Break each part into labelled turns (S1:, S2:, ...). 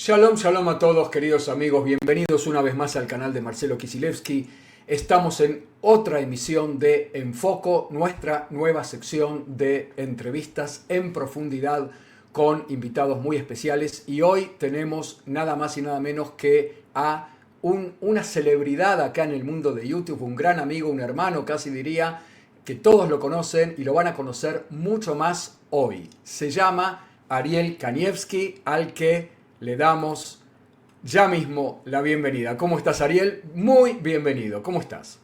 S1: Shalom, shalom a todos, queridos amigos. Bienvenidos una vez más al canal de Marcelo Kisilevsky. Estamos en otra emisión de Enfoco, nuestra nueva sección de entrevistas en profundidad con invitados muy especiales. Y hoy tenemos nada más y nada menos que a una celebridad acá en el mundo de YouTube, un gran amigo, un hermano, casi diría, que todos lo conocen y lo van a conocer mucho más hoy. Se llama Ariel Kanievski, al que le damos ya mismo la bienvenida. ¿Cómo estás, Ariel? Muy bienvenido. ¿Cómo estás?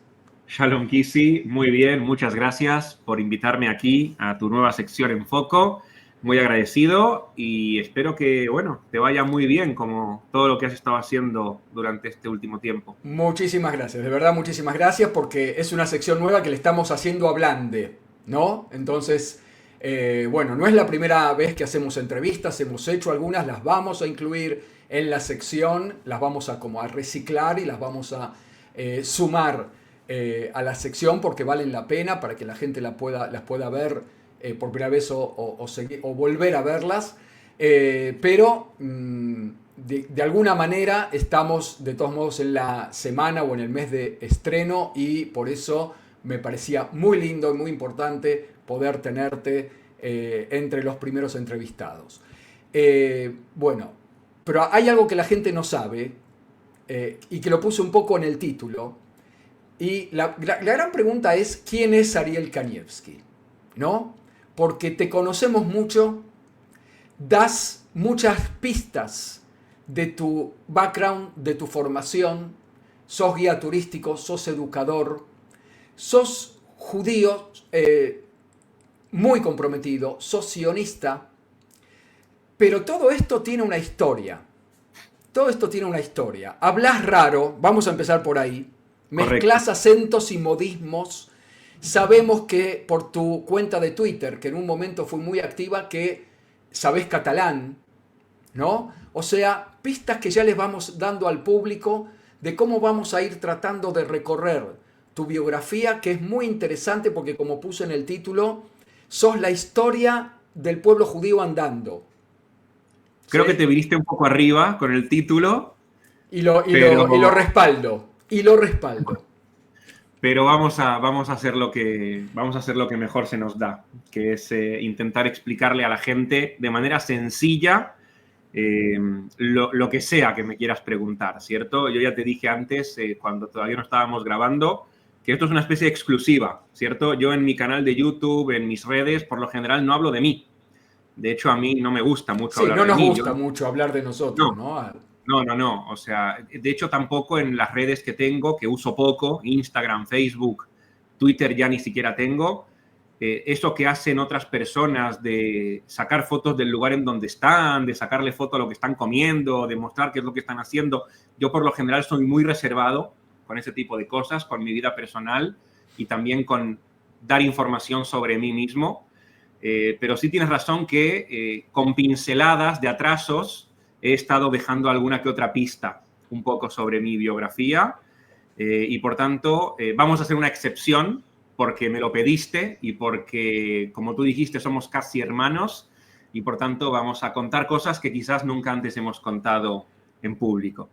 S2: Shalom Kisi, muy bien, muchas gracias por invitarme aquí a tu nueva sección Enfoco. Muy agradecido y espero que, bueno, te vaya muy bien como todo lo que has estado haciendo durante este último tiempo.
S1: Muchísimas gracias, de verdad muchísimas gracias porque es una sección nueva que le estamos haciendo a Blande, ¿no? Entonces, bueno, no es la primera vez que hacemos entrevistas, hemos hecho algunas, las vamos a incluir en la sección, las vamos a como a reciclar y las vamos a sumar a la sección porque valen la pena para que la gente las pueda ver por primera vez o volver a verlas. Pero de alguna manera estamos de todos modos en la semana o en el mes de estreno y por eso me parecía muy lindo y muy importante poder tenerte entre los primeros entrevistados. Bueno, pero hay algo que la gente no sabe y que lo puse un poco en el título. Y la gran pregunta es, ¿quién es Ariel Kanievski? ¿No? Porque te conocemos mucho, das muchas pistas de tu background, de tu formación, sos guía turístico, sos educador, sos judío muy comprometido, sos sionista, pero todo esto tiene una historia. Todo esto tiene una historia. Hablas raro, vamos a empezar por ahí. Mezclas acentos y modismos. Sabemos que por tu cuenta de Twitter, que en un momento fue muy activa, que sabés catalán, ¿no? O sea, pistas que ya les vamos dando al público de cómo vamos a ir tratando de recorrer tu biografía, que es muy interesante porque, como puse en el título, sos la historia del pueblo judío andando.
S2: Creo
S1: ¿Sí?
S2: que te viniste un poco arriba con el título,
S1: Y lo
S2: pero,
S1: respaldo. Y lo respaldo.
S2: pero vamos a hacer vamos a hacer lo que mejor se nos da, que es intentar explicarle a la gente de manera sencilla lo que sea que me quieras preguntar, ¿cierto? Yo ya te dije antes, cuando todavía no estábamos grabando, que esto es una especie de exclusiva, ¿cierto? Yo en mi canal de YouTube, en mis redes, por lo general no hablo de mí. De hecho, a mí no me gusta mucho
S1: Sí,
S2: hablar
S1: no
S2: de
S1: nos
S2: mí.
S1: gusta mucho hablar de nosotros,
S2: No,
S1: ¿no?
S2: no. O sea, de hecho, tampoco en las redes que tengo, que uso poco, Instagram, Facebook, Twitter ya ni siquiera tengo, eso que hacen otras personas de sacar fotos del lugar en donde están, de sacarle foto a lo que están comiendo, de mostrar qué es lo que están haciendo. Yo por lo general soy muy reservado con ese tipo de cosas, con mi vida personal y también con dar información sobre mí mismo. Pero sí tienes razón que con pinceladas de atrasos he estado dejando alguna que otra pista un poco sobre mi biografía y por tanto vamos a hacer una excepción porque me lo pediste y porque, como tú dijiste, somos casi hermanos y por tanto vamos a contar cosas que quizás nunca antes hemos contado en público.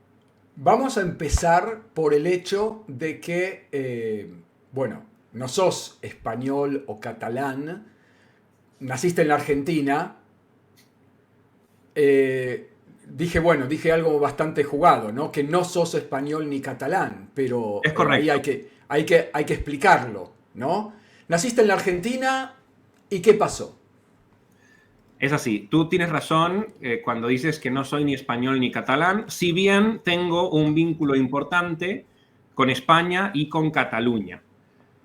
S1: Vamos a empezar por el hecho de que, bueno, no sos español o catalán, naciste en la Argentina. Dije algo bastante jugado, ¿no? Que no sos español ni catalán, pero
S2: Es
S1: ahí
S2: correcto.
S1: hay que explicarlo, ¿no? Naciste en la Argentina y ¿qué pasó?
S2: Es así, tú tienes razón cuando dices que no soy ni español ni catalán, si bien tengo un vínculo importante con España y con Cataluña.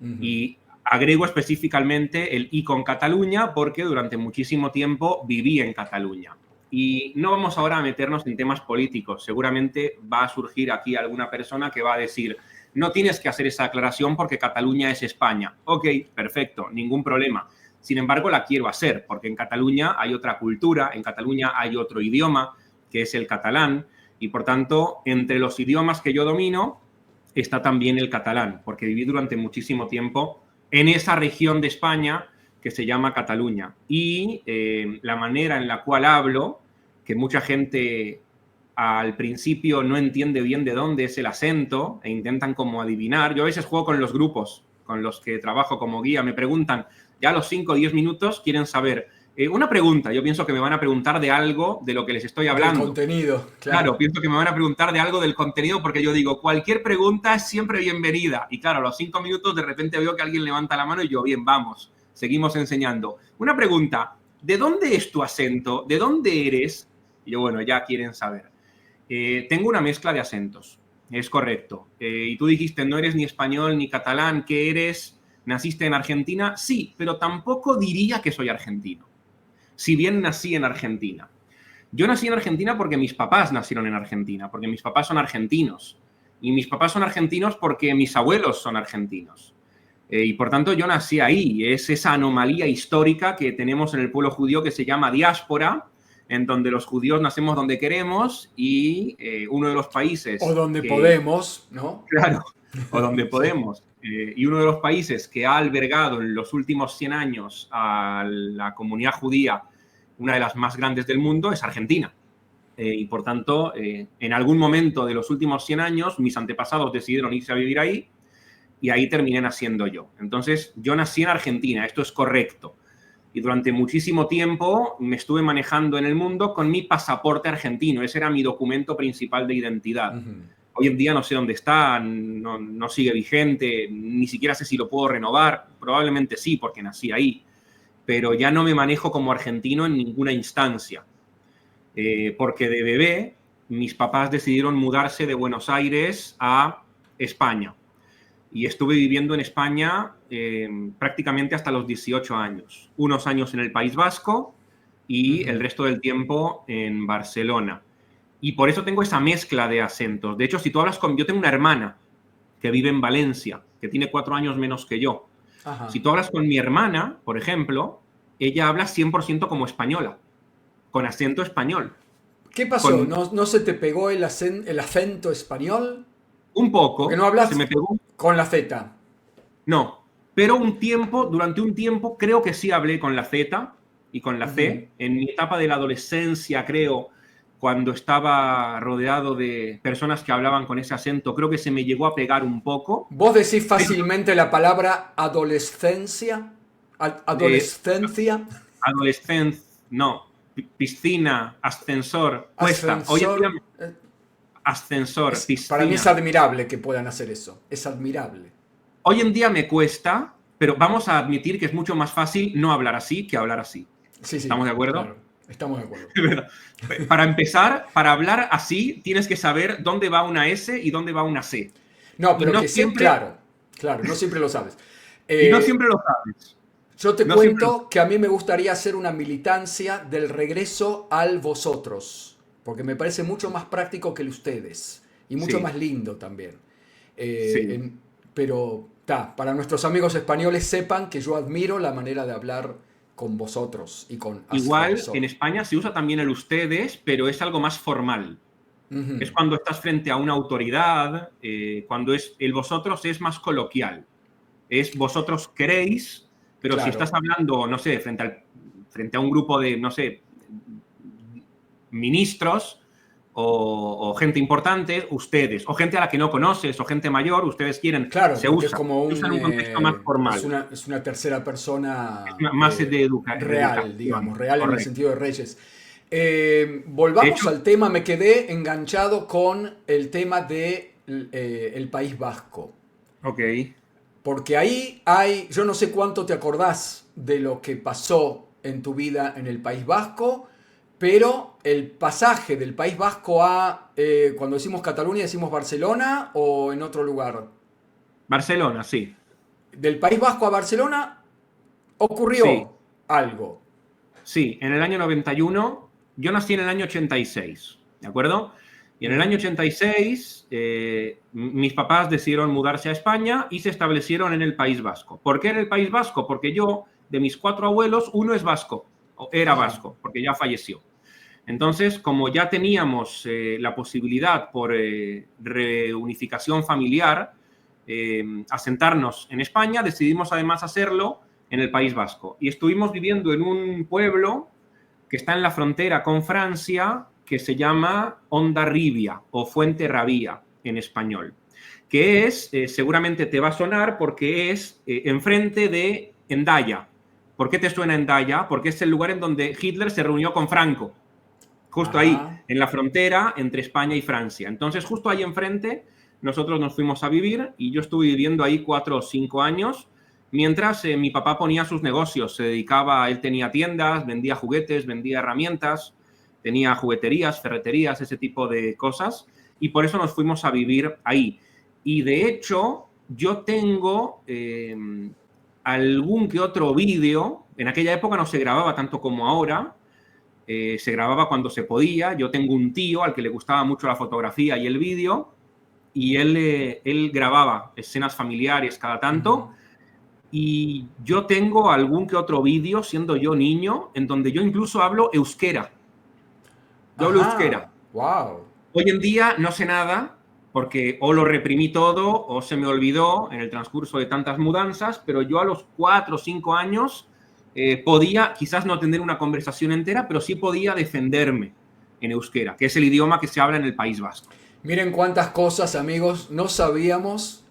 S1: Ujú.
S2: Y agrego específicamente el y con Cataluña porque durante muchísimo tiempo viví en Cataluña. Y no vamos ahora a meternos en temas políticos. Seguramente va a surgir aquí alguna persona que va a decir, no tienes que hacer esa aclaración porque Cataluña es España. Ok, perfecto, ningún problema. Sin embargo, la quiero hacer porque en Cataluña hay otra cultura, en Cataluña hay otro idioma, que es el catalán, y por tanto, entre los idiomas que yo domino está también el catalán, porque viví durante muchísimo tiempo en esa región de España que se llama Cataluña. Y la manera en la cual hablo, que mucha gente al principio no entiende bien de dónde es el acento e intentan como adivinar. Yo a veces juego con los grupos con los que trabajo como guía. Me preguntan, ya a los 5 o 10 minutos quieren saber una pregunta. Yo pienso que me van a preguntar de algo de lo que les estoy hablando.
S1: Del contenido,
S2: Claro, pienso que me van a preguntar de algo del contenido porque yo digo, cualquier pregunta es siempre bienvenida. Y claro, a los 5 minutos de repente veo que alguien levanta la mano y yo, bien, vamos, seguimos enseñando. Una pregunta, ¿de dónde es tu acento? ¿De dónde eres? Y yo, bueno, ya quieren saber. Tengo una mezcla de acentos, es correcto. Y tú dijiste, no eres ni español ni catalán, ¿qué eres? ¿Naciste en Argentina? Sí, pero tampoco diría que soy argentino, si bien nací en Argentina. Yo nací en Argentina porque mis papás nacieron en Argentina, porque mis papás son argentinos. Y mis papás son argentinos porque mis abuelos son argentinos. Y por tanto yo nací ahí. Es esa anomalía histórica que tenemos en el pueblo judío que se llama diáspora, en donde los judíos nacemos donde queremos y uno de los países...
S1: O donde podemos, ¿no?
S2: Claro, o donde podemos. Y uno de los países que ha albergado en los últimos 100 años a la comunidad judía, una de las más grandes del mundo, es Argentina. Y por tanto, en algún momento de los últimos 100 años, mis antepasados decidieron irse a vivir ahí y ahí terminé naciendo yo. Entonces, yo nací en Argentina, esto es correcto. Y durante muchísimo tiempo me estuve manejando en el mundo con mi pasaporte argentino. Ese era mi documento principal de identidad. Hoy en día no sé dónde está, no sigue vigente, ni siquiera sé si lo puedo renovar. Probablemente sí, porque nací ahí. Pero ya no me manejo como argentino en ninguna instancia. Porque de bebé mis papás decidieron mudarse de Buenos Aires a España. Y estuve viviendo en España prácticamente hasta los 18 años. Unos años en el País Vasco y el resto del tiempo en Barcelona. Y por eso tengo esa mezcla de acentos. De hecho, si tú hablas con... Yo tengo una hermana que vive en Valencia, que tiene 4 años menos que yo. Ajá. Si tú hablas con mi hermana, por ejemplo, ella habla 100% como española, con acento español.
S1: ¿Qué pasó? ¿No se te pegó el acento español?
S2: Un poco.
S1: Porque no hablas
S2: se me pegó
S1: con la Z.
S2: No, pero durante un tiempo, creo que sí hablé con la Z y con la C. En mi etapa de la adolescencia, creo, cuando estaba rodeado de personas que hablaban con ese acento, creo que se me llegó a pegar un poco.
S1: ¿Vos decís fácilmente la palabra adolescencia? ¿Adolescencia?
S2: Adolescencia, no. Piscina, ascensor, cuesta.
S1: Ascensor.
S2: Hoy en día, ascensor, piscina.
S1: Para mí es admirable que puedan hacer eso. Es admirable.
S2: Hoy en día me cuesta, pero vamos a admitir que es mucho más fácil no hablar así que hablar así.
S1: Sí,
S2: ¿Estamos de acuerdo?
S1: Claro, estamos de acuerdo.
S2: Para empezar, para hablar así, tienes que saber dónde va una S y dónde va una C.
S1: No, pero no que siempre... Claro, no siempre lo sabes.
S2: Y no siempre lo sabes.
S1: Yo te cuento que a mí me gustaría hacer una militancia del regreso al vosotros, porque me parece mucho más práctico que el ustedes y mucho más lindo también. Pero para nuestros amigos españoles sepan que yo admiro la manera de hablar con vosotros y con
S2: igual
S1: ascensor.
S2: En España se usa también el ustedes, pero es algo más formal. Es cuando estás frente a una autoridad, cuando el vosotros es más coloquial. Es vosotros queréis, pero si estás hablando, no sé, frente a un grupo de, no sé, ministros o gente importante, ustedes, o gente a la que no conoces, o gente mayor, ustedes quieren,
S1: se usa. Es como
S2: se usa en un contexto más formal.
S1: Es una tercera persona
S2: más de
S1: real, digamos, real. Correcto. En el sentido de reyes. Volvamos al tema, me quedé enganchado con el tema de el País Vasco.
S2: Ok.
S1: Porque ahí hay, yo no sé cuánto te acordás de lo que pasó en tu vida en el País Vasco, pero el pasaje del País Vasco a, cuando decimos Cataluña, ¿decimos Barcelona o en otro lugar?
S2: Barcelona, sí.
S1: Del País Vasco a Barcelona ocurrió algo.
S2: Sí, en el año 91, yo nací en el año 86, ¿de acuerdo? Y en el año 86, mis papás decidieron mudarse a España y se establecieron en el País Vasco. ¿Por qué en el País Vasco? Porque yo, de mis 4 abuelos, uno es vasco, o era vasco, porque ya falleció. Entonces, como ya teníamos la posibilidad por reunificación familiar, asentarnos en España, decidimos además hacerlo en el País Vasco. Y estuvimos viviendo en un pueblo que está en la frontera con Francia, que se llama Hondarribia o Fuente Rabía en español, que es, seguramente te va a sonar porque es enfrente de Hendaya. ¿Por qué te suena Hendaya? Porque es el lugar en donde Hitler se reunió con Franco, justo ahí, en la frontera entre España y Francia. Entonces, justo ahí enfrente, nosotros nos fuimos a vivir y yo estuve viviendo ahí 4 o 5 años, mientras mi papá ponía sus negocios, se dedicaba, él tenía tiendas, vendía juguetes, vendía herramientas, tenía jugueterías, ferreterías, ese tipo de cosas, y por eso nos fuimos a vivir ahí. Y de hecho, yo tengo algún que otro vídeo, en aquella época no se grababa tanto como ahora, se grababa cuando se podía, yo tengo un tío al que le gustaba mucho la fotografía y el vídeo, y él grababa escenas familiares cada tanto, y yo tengo algún que otro vídeo, siendo yo niño, en donde yo incluso hablo euskera. Yo hablo euskera.
S1: Wow.
S2: Hoy en día no sé nada, porque o lo reprimí todo o se me olvidó en el transcurso de tantas mudanzas, pero yo a los 4 o 5 años podía, quizás no tener una conversación entera, pero sí podía defenderme en euskera, que es el idioma que se habla en el País Vasco.
S1: Miren cuántas cosas, amigos, no sabíamos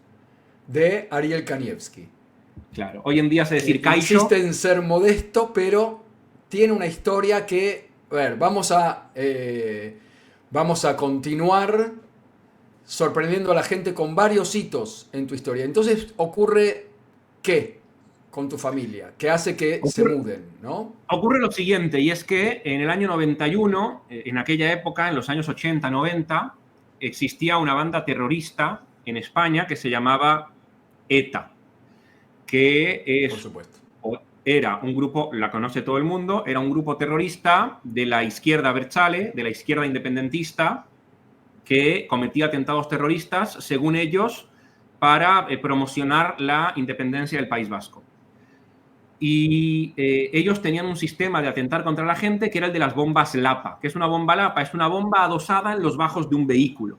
S1: de Ariel Kanievski.
S2: Claro, hoy en día se decir Kaixo.
S1: Insiste en ser modesto, pero tiene una historia que, a ver, vamos a continuar sorprendiendo a la gente con varios hitos en tu historia. Entonces, ¿ocurre qué con tu familia? ¿Qué hace que se muden, no?
S2: Ocurre lo siguiente, y es que en el año 91, en aquella época, en los años 80, 90, existía una banda terrorista en España que se llamaba ETA, que es,
S1: por supuesto,
S2: era un grupo, la conoce todo el mundo, era un grupo terrorista de la izquierda abertzale, de la izquierda independentista, que cometía atentados terroristas, según ellos, para promocionar la independencia del País Vasco. Y ellos tenían un sistema de atentar contra la gente que era el de las bombas Lapa. ¿Qué es una bomba Lapa? Es una bomba adosada en los bajos de un vehículo.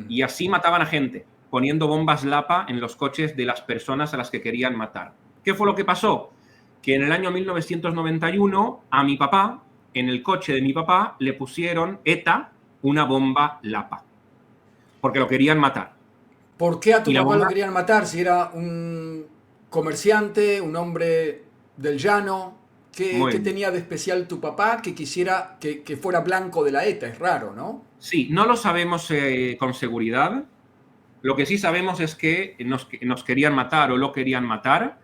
S2: Y así mataban a gente, poniendo bombas Lapa en los coches de las personas a las que querían matar. ¿Qué fue lo que pasó? Que en el año 1991 a mi papá, en el coche de mi papá, le pusieron ETA una bomba Lapa, porque lo querían matar.
S1: ¿Por qué a tu papá lo querían matar? Si era un comerciante, un hombre del llano, ¿qué tenía de especial tu papá que quisiera que fuera blanco de la ETA? Es raro, ¿no?
S2: Sí, no lo sabemos con seguridad. Lo que sí sabemos es que nos querían matar o lo querían matar.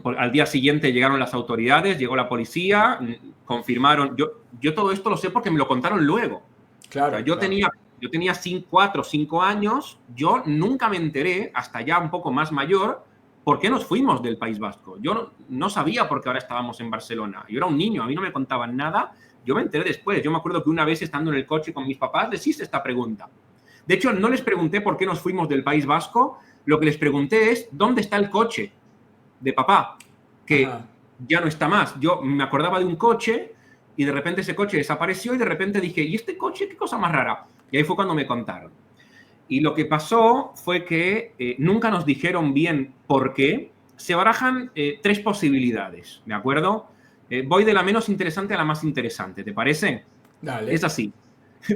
S2: Al día siguiente llegaron las autoridades, llegó la policía, confirmaron. Yo todo esto lo sé porque me lo contaron luego.
S1: Claro,
S2: o sea, yo tenía 4 o 5 años, yo nunca me enteré, hasta ya un poco más mayor, por qué nos fuimos del País Vasco. Yo no sabía por qué ahora estábamos en Barcelona. Yo era un niño, a mí no me contaban nada. Yo me enteré después. Yo me acuerdo que una vez estando en el coche con mis papás les hice esta pregunta. De hecho, no les pregunté por qué nos fuimos del País Vasco. Lo que les pregunté es, ¿dónde está el coche de papá? Que ya no está más. Yo me acordaba de un coche y de repente ese coche desapareció y de repente dije, ¿y este coche? ¿Qué cosa más rara? Y ahí fue cuando me contaron. Y lo que pasó fue que nunca nos dijeron bien por qué. Se barajan 3 posibilidades, ¿de acuerdo? Voy de la menos interesante a la más interesante, ¿te parece?
S1: Dale.
S2: Es así.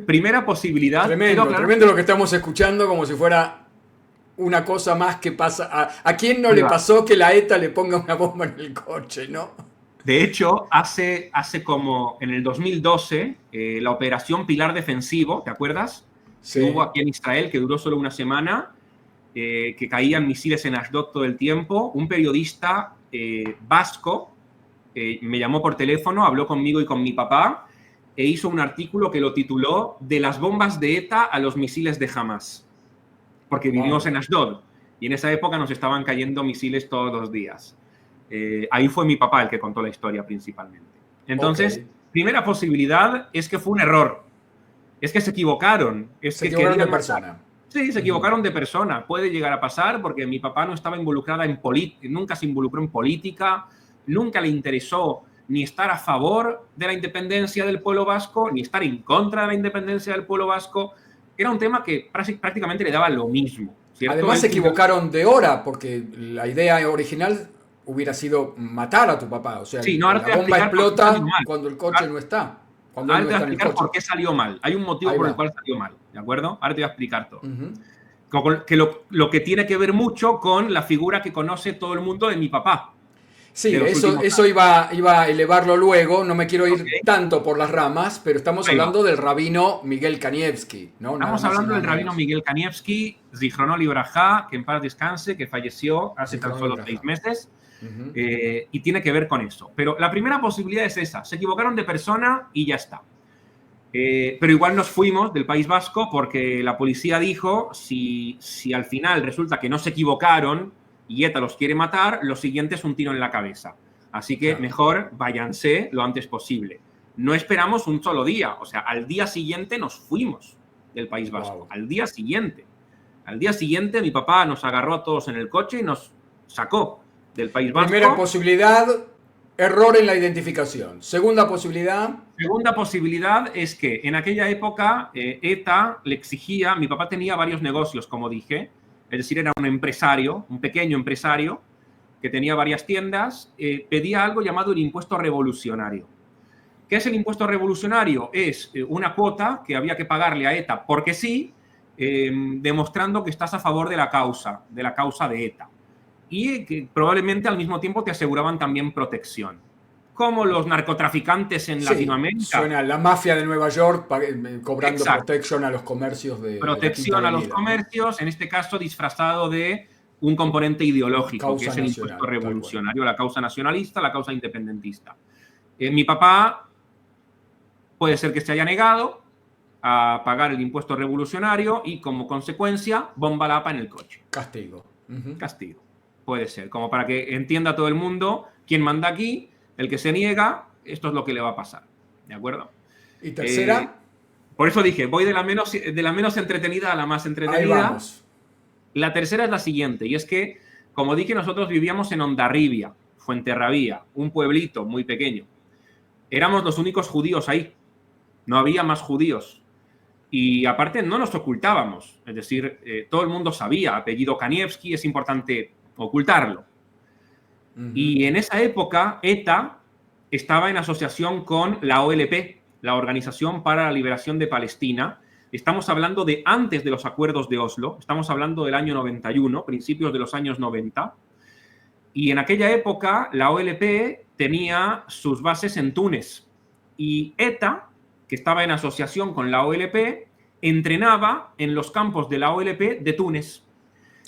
S2: Primera posibilidad.
S1: Tremendo lo que estamos escuchando, como si fuera una cosa más que pasa. ¿A quién no le pasó que la ETA le ponga una bomba en el coche, no?
S2: De hecho, hace como en el 2012, la operación Pilar Defensivo, ¿te acuerdas?
S1: Sí.
S2: Que hubo aquí en Israel, que duró solo una semana, que caían misiles en Ashdod todo el tiempo. Un periodista vasco me llamó por teléfono, habló conmigo y con mi papá, e hizo un artículo que lo tituló "De las bombas de ETA a los misiles de Hamas", porque vivimos en Ashdod y en esa época nos estaban cayendo misiles todos los días. Ahí fue mi papá el que contó la historia principalmente. Entonces, primera posibilidad es que fue un error, es que se equivocaron.
S1: Se equivocaron de persona.
S2: Sí, se equivocaron de persona. Puede llegar a pasar porque mi papá no estaba involucrada en política, nunca se involucró en política, nunca le interesó ni estar a favor de la independencia del pueblo vasco, ni estar en contra de la independencia del pueblo vasco. Era un tema que prácticamente le daba lo mismo, ¿cierto?
S1: Además se equivocaron de hora, porque la idea original hubiera sido matar a tu papá. O sea,
S2: sí, no,
S1: la bomba explota cuando el coche no está. Cuando él
S2: Ahora
S1: no
S2: te voy a
S1: está en el
S2: explicar
S1: coche.
S2: por qué salió mal. Hay un motivo
S1: Ahí
S2: por el
S1: va.
S2: cual salió mal, ¿de acuerdo? Ahora te voy a explicar todo.
S1: Ujú.
S2: Que lo que tiene que ver mucho con la figura que conoce todo el mundo de mi papá,
S1: Sí,
S2: de los últimos
S1: eso
S2: años.
S1: iba a elevarlo luego, no me quiero
S2: ¿Ok?
S1: ir tanto por las ramas, pero estamos
S2: Ahí va.
S1: hablando del rabino Miguel Kanievski, ¿no? Nada
S2: Estamos
S1: más y
S2: hablando
S1: nada
S2: del rabino
S1: menos.
S2: Miguel Kanievski, Zichrono Libraja, que en paz descanse, que falleció hace tan
S1: Zichrono
S2: solo 6
S1: Libraja.
S2: meses,
S1: Ujú.
S2: y tiene que ver con eso. Pero la primera posibilidad es esa, se equivocaron de persona y ya está. Pero igual nos fuimos del País Vasco porque la policía dijo, si al final resulta que no se equivocaron y ETA los quiere matar, lo siguiente es un tiro en la cabeza. Así que
S1: Claro.
S2: mejor váyanse lo antes posible. No esperamos un solo día, o sea, al día siguiente nos fuimos del País Vasco,
S1: Wow.
S2: al día siguiente. Al día siguiente mi papá nos agarró a todos en el coche y nos sacó del País
S1: Primera
S2: Vasco.
S1: posibilidad, error en la identificación. Segunda posibilidad,
S2: Segunda posibilidad es que en aquella época ETA le exigía, mi papá tenía varios negocios, como dije, es decir, era un empresario, un pequeño empresario que tenía varias tiendas, pedía algo llamado el impuesto revolucionario. ¿Qué es el impuesto revolucionario? Es una cuota que había que pagarle a ETA porque sí, demostrando que estás a favor de la causa de ETA. Y que probablemente al mismo tiempo te aseguraban también protección. Como los narcotraficantes en
S1: sí,
S2: Latinoamérica.
S1: suena la mafia de Nueva York cobrando
S2: Exacto.
S1: protection a los comercios de la Quinta
S2: Protección a los
S1: Avenida, ¿no?
S2: comercios, en este caso disfrazado de un componente ideológico, que
S1: Causa
S2: es el impuesto
S1: nacional, tal cual.
S2: revolucionario, la causa nacionalista, la causa independentista. Mi papá puede ser que se haya negado a pagar el impuesto revolucionario y como consecuencia, bomba lapa en el coche.
S1: Castigo. Ujú.
S2: Castigo. Puede ser, como para que entienda todo el mundo quién manda aquí, el que se niega, esto es lo que le va a pasar. ¿De acuerdo?
S1: Y
S2: Eh,
S1: tercera,
S2: por eso dije, voy de la menos entretenida a la más
S1: ahí
S2: entretenida.
S1: vamos.
S2: La tercera es la siguiente, y es que, como dije, nosotros vivíamos en Hondarribia, Fuenterrabía, un pueblito muy pequeño. Éramos los únicos judíos ahí. No había más judíos. Y aparte no nos ocultábamos. Es decir, todo el mundo sabía, apellido Kanievski, es importante ocultarlo.
S1: Ujú.
S2: Y en esa época, ETA estaba en asociación con la OLP, la Organización para la Liberación de Palestina. Estamos hablando de antes de los acuerdos de Oslo, estamos hablando del año 91, principios de los años 90. Y en aquella época, la OLP tenía sus bases en Túnez. Y ETA, que estaba en asociación con la OLP, entrenaba en los campos de la OLP de Túnez.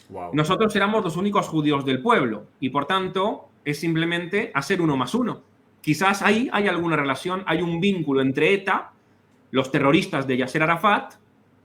S1: Wow.
S2: Nosotros éramos los únicos judíos del pueblo y, por tanto, es simplemente hacer 1 más 1. Quizás ahí hay alguna relación, hay un vínculo entre ETA, los terroristas de Yasser Arafat.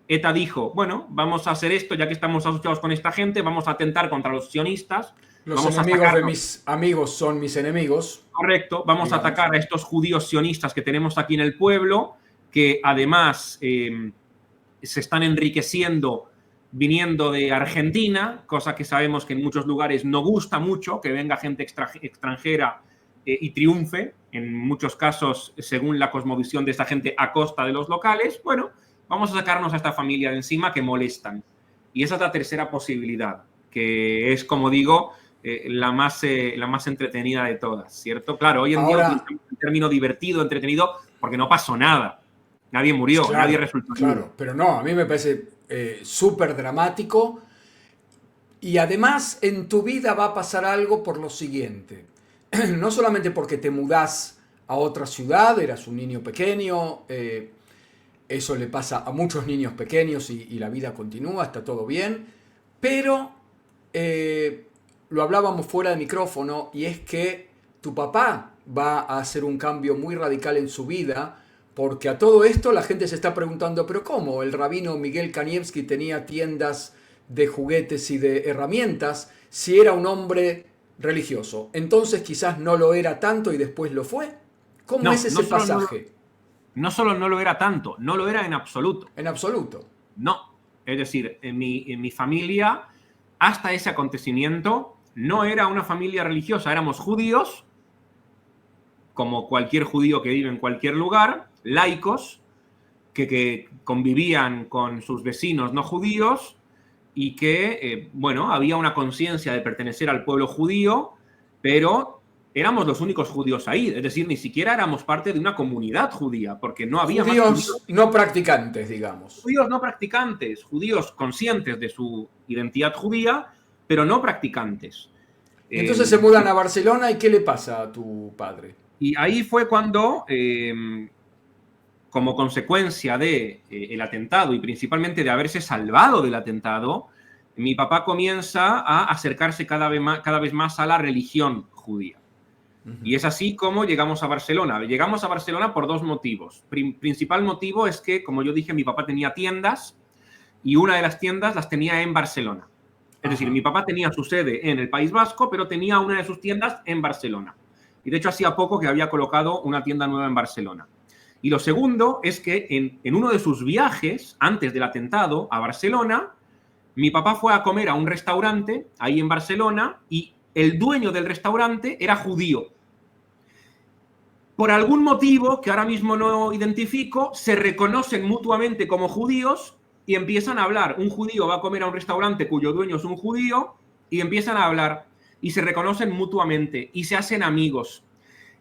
S2: ETA dijo, bueno, vamos a hacer esto, ya que estamos asociados con esta gente, vamos a atentar contra los sionistas,
S1: Los
S2: vamos a
S1: enemigos de
S2: sacarnos.
S1: mis amigos son mis enemigos.
S2: Correcto, vamos
S1: digamos.
S2: a atacar a estos judíos sionistas que tenemos aquí en el pueblo, que además se están enriqueciendo viniendo de Argentina, cosa que sabemos que en muchos lugares no gusta mucho, que venga gente extranjera y triunfe, en muchos casos, según la cosmovisión de esta gente, a costa de los locales. Bueno, vamos a sacarnos a esta familia de encima que molestan. Y esa es la tercera posibilidad, que es, como digo, la más entretenida de todas, ¿cierto? Claro, hoy en día
S1: Ahora,
S2: utilizamos el término divertido, entretenido, porque no pasó nada. Nadie murió, nadie
S1: claro,
S2: resultó herido.
S1: claro, pero no, a mí me parece súper dramático. Y además en tu vida va a pasar algo por lo siguiente. No solamente porque te mudás a otra ciudad, eras un niño pequeño, eso le pasa a muchos niños pequeños y la vida continúa, está todo bien, pero lo hablábamos fuera de micrófono y es que tu papá va a hacer un cambio muy radical en su vida, porque a todo esto la gente se está preguntando, pero ¿cómo? El rabino Miguel Kanievski tenía tiendas de juguetes y de herramientas si era un hombre religioso. Entonces quizás no lo era tanto y después lo fue. ¿Cómo
S2: No,
S1: es ese pasaje?
S2: no solo no lo era tanto, no lo era en absoluto.
S1: En absoluto.
S2: No. Es decir, en mi familia, hasta ese acontecimiento, no era una familia religiosa. Éramos judíos, como cualquier judío que vive en cualquier lugar, laicos, que convivían con sus vecinos no judíos y que, bueno, había una conciencia de pertenecer al pueblo judío, pero éramos los únicos judíos ahí. Es decir, ni siquiera éramos parte de una comunidad judía, porque no había más
S1: Judíos no practicantes, digamos.
S2: judíos no practicantes, judíos conscientes de su identidad judía, pero no practicantes.
S1: Y entonces se mudan a Barcelona, ¿y qué le pasa a tu padre?
S2: Y ahí fue cuando, como consecuencia de el atentado y principalmente de haberse salvado del atentado, mi papá comienza a acercarse cada vez más a la religión judía. Y es así como llegamos a Barcelona. Llegamos a Barcelona por dos motivos. Principal motivo es que, como yo dije, mi papá tenía tiendas y una de las tiendas las tenía en Barcelona. Es decir, mi papá tenía su sede en el País Vasco, pero tenía una de sus tiendas en Barcelona. Y de hecho hacía poco que había colocado una tienda nueva en Barcelona. Y lo segundo es que en uno de sus viajes, antes del atentado, a Barcelona, mi papá fue a comer a un restaurante ahí en Barcelona y el dueño del restaurante era judío. Por algún motivo que ahora mismo no identifico, se reconocen mutuamente como judíos y empiezan a hablar. Un judío va a comer a un restaurante cuyo dueño es un judío y empiezan a hablar y se reconocen mutuamente y se hacen amigos.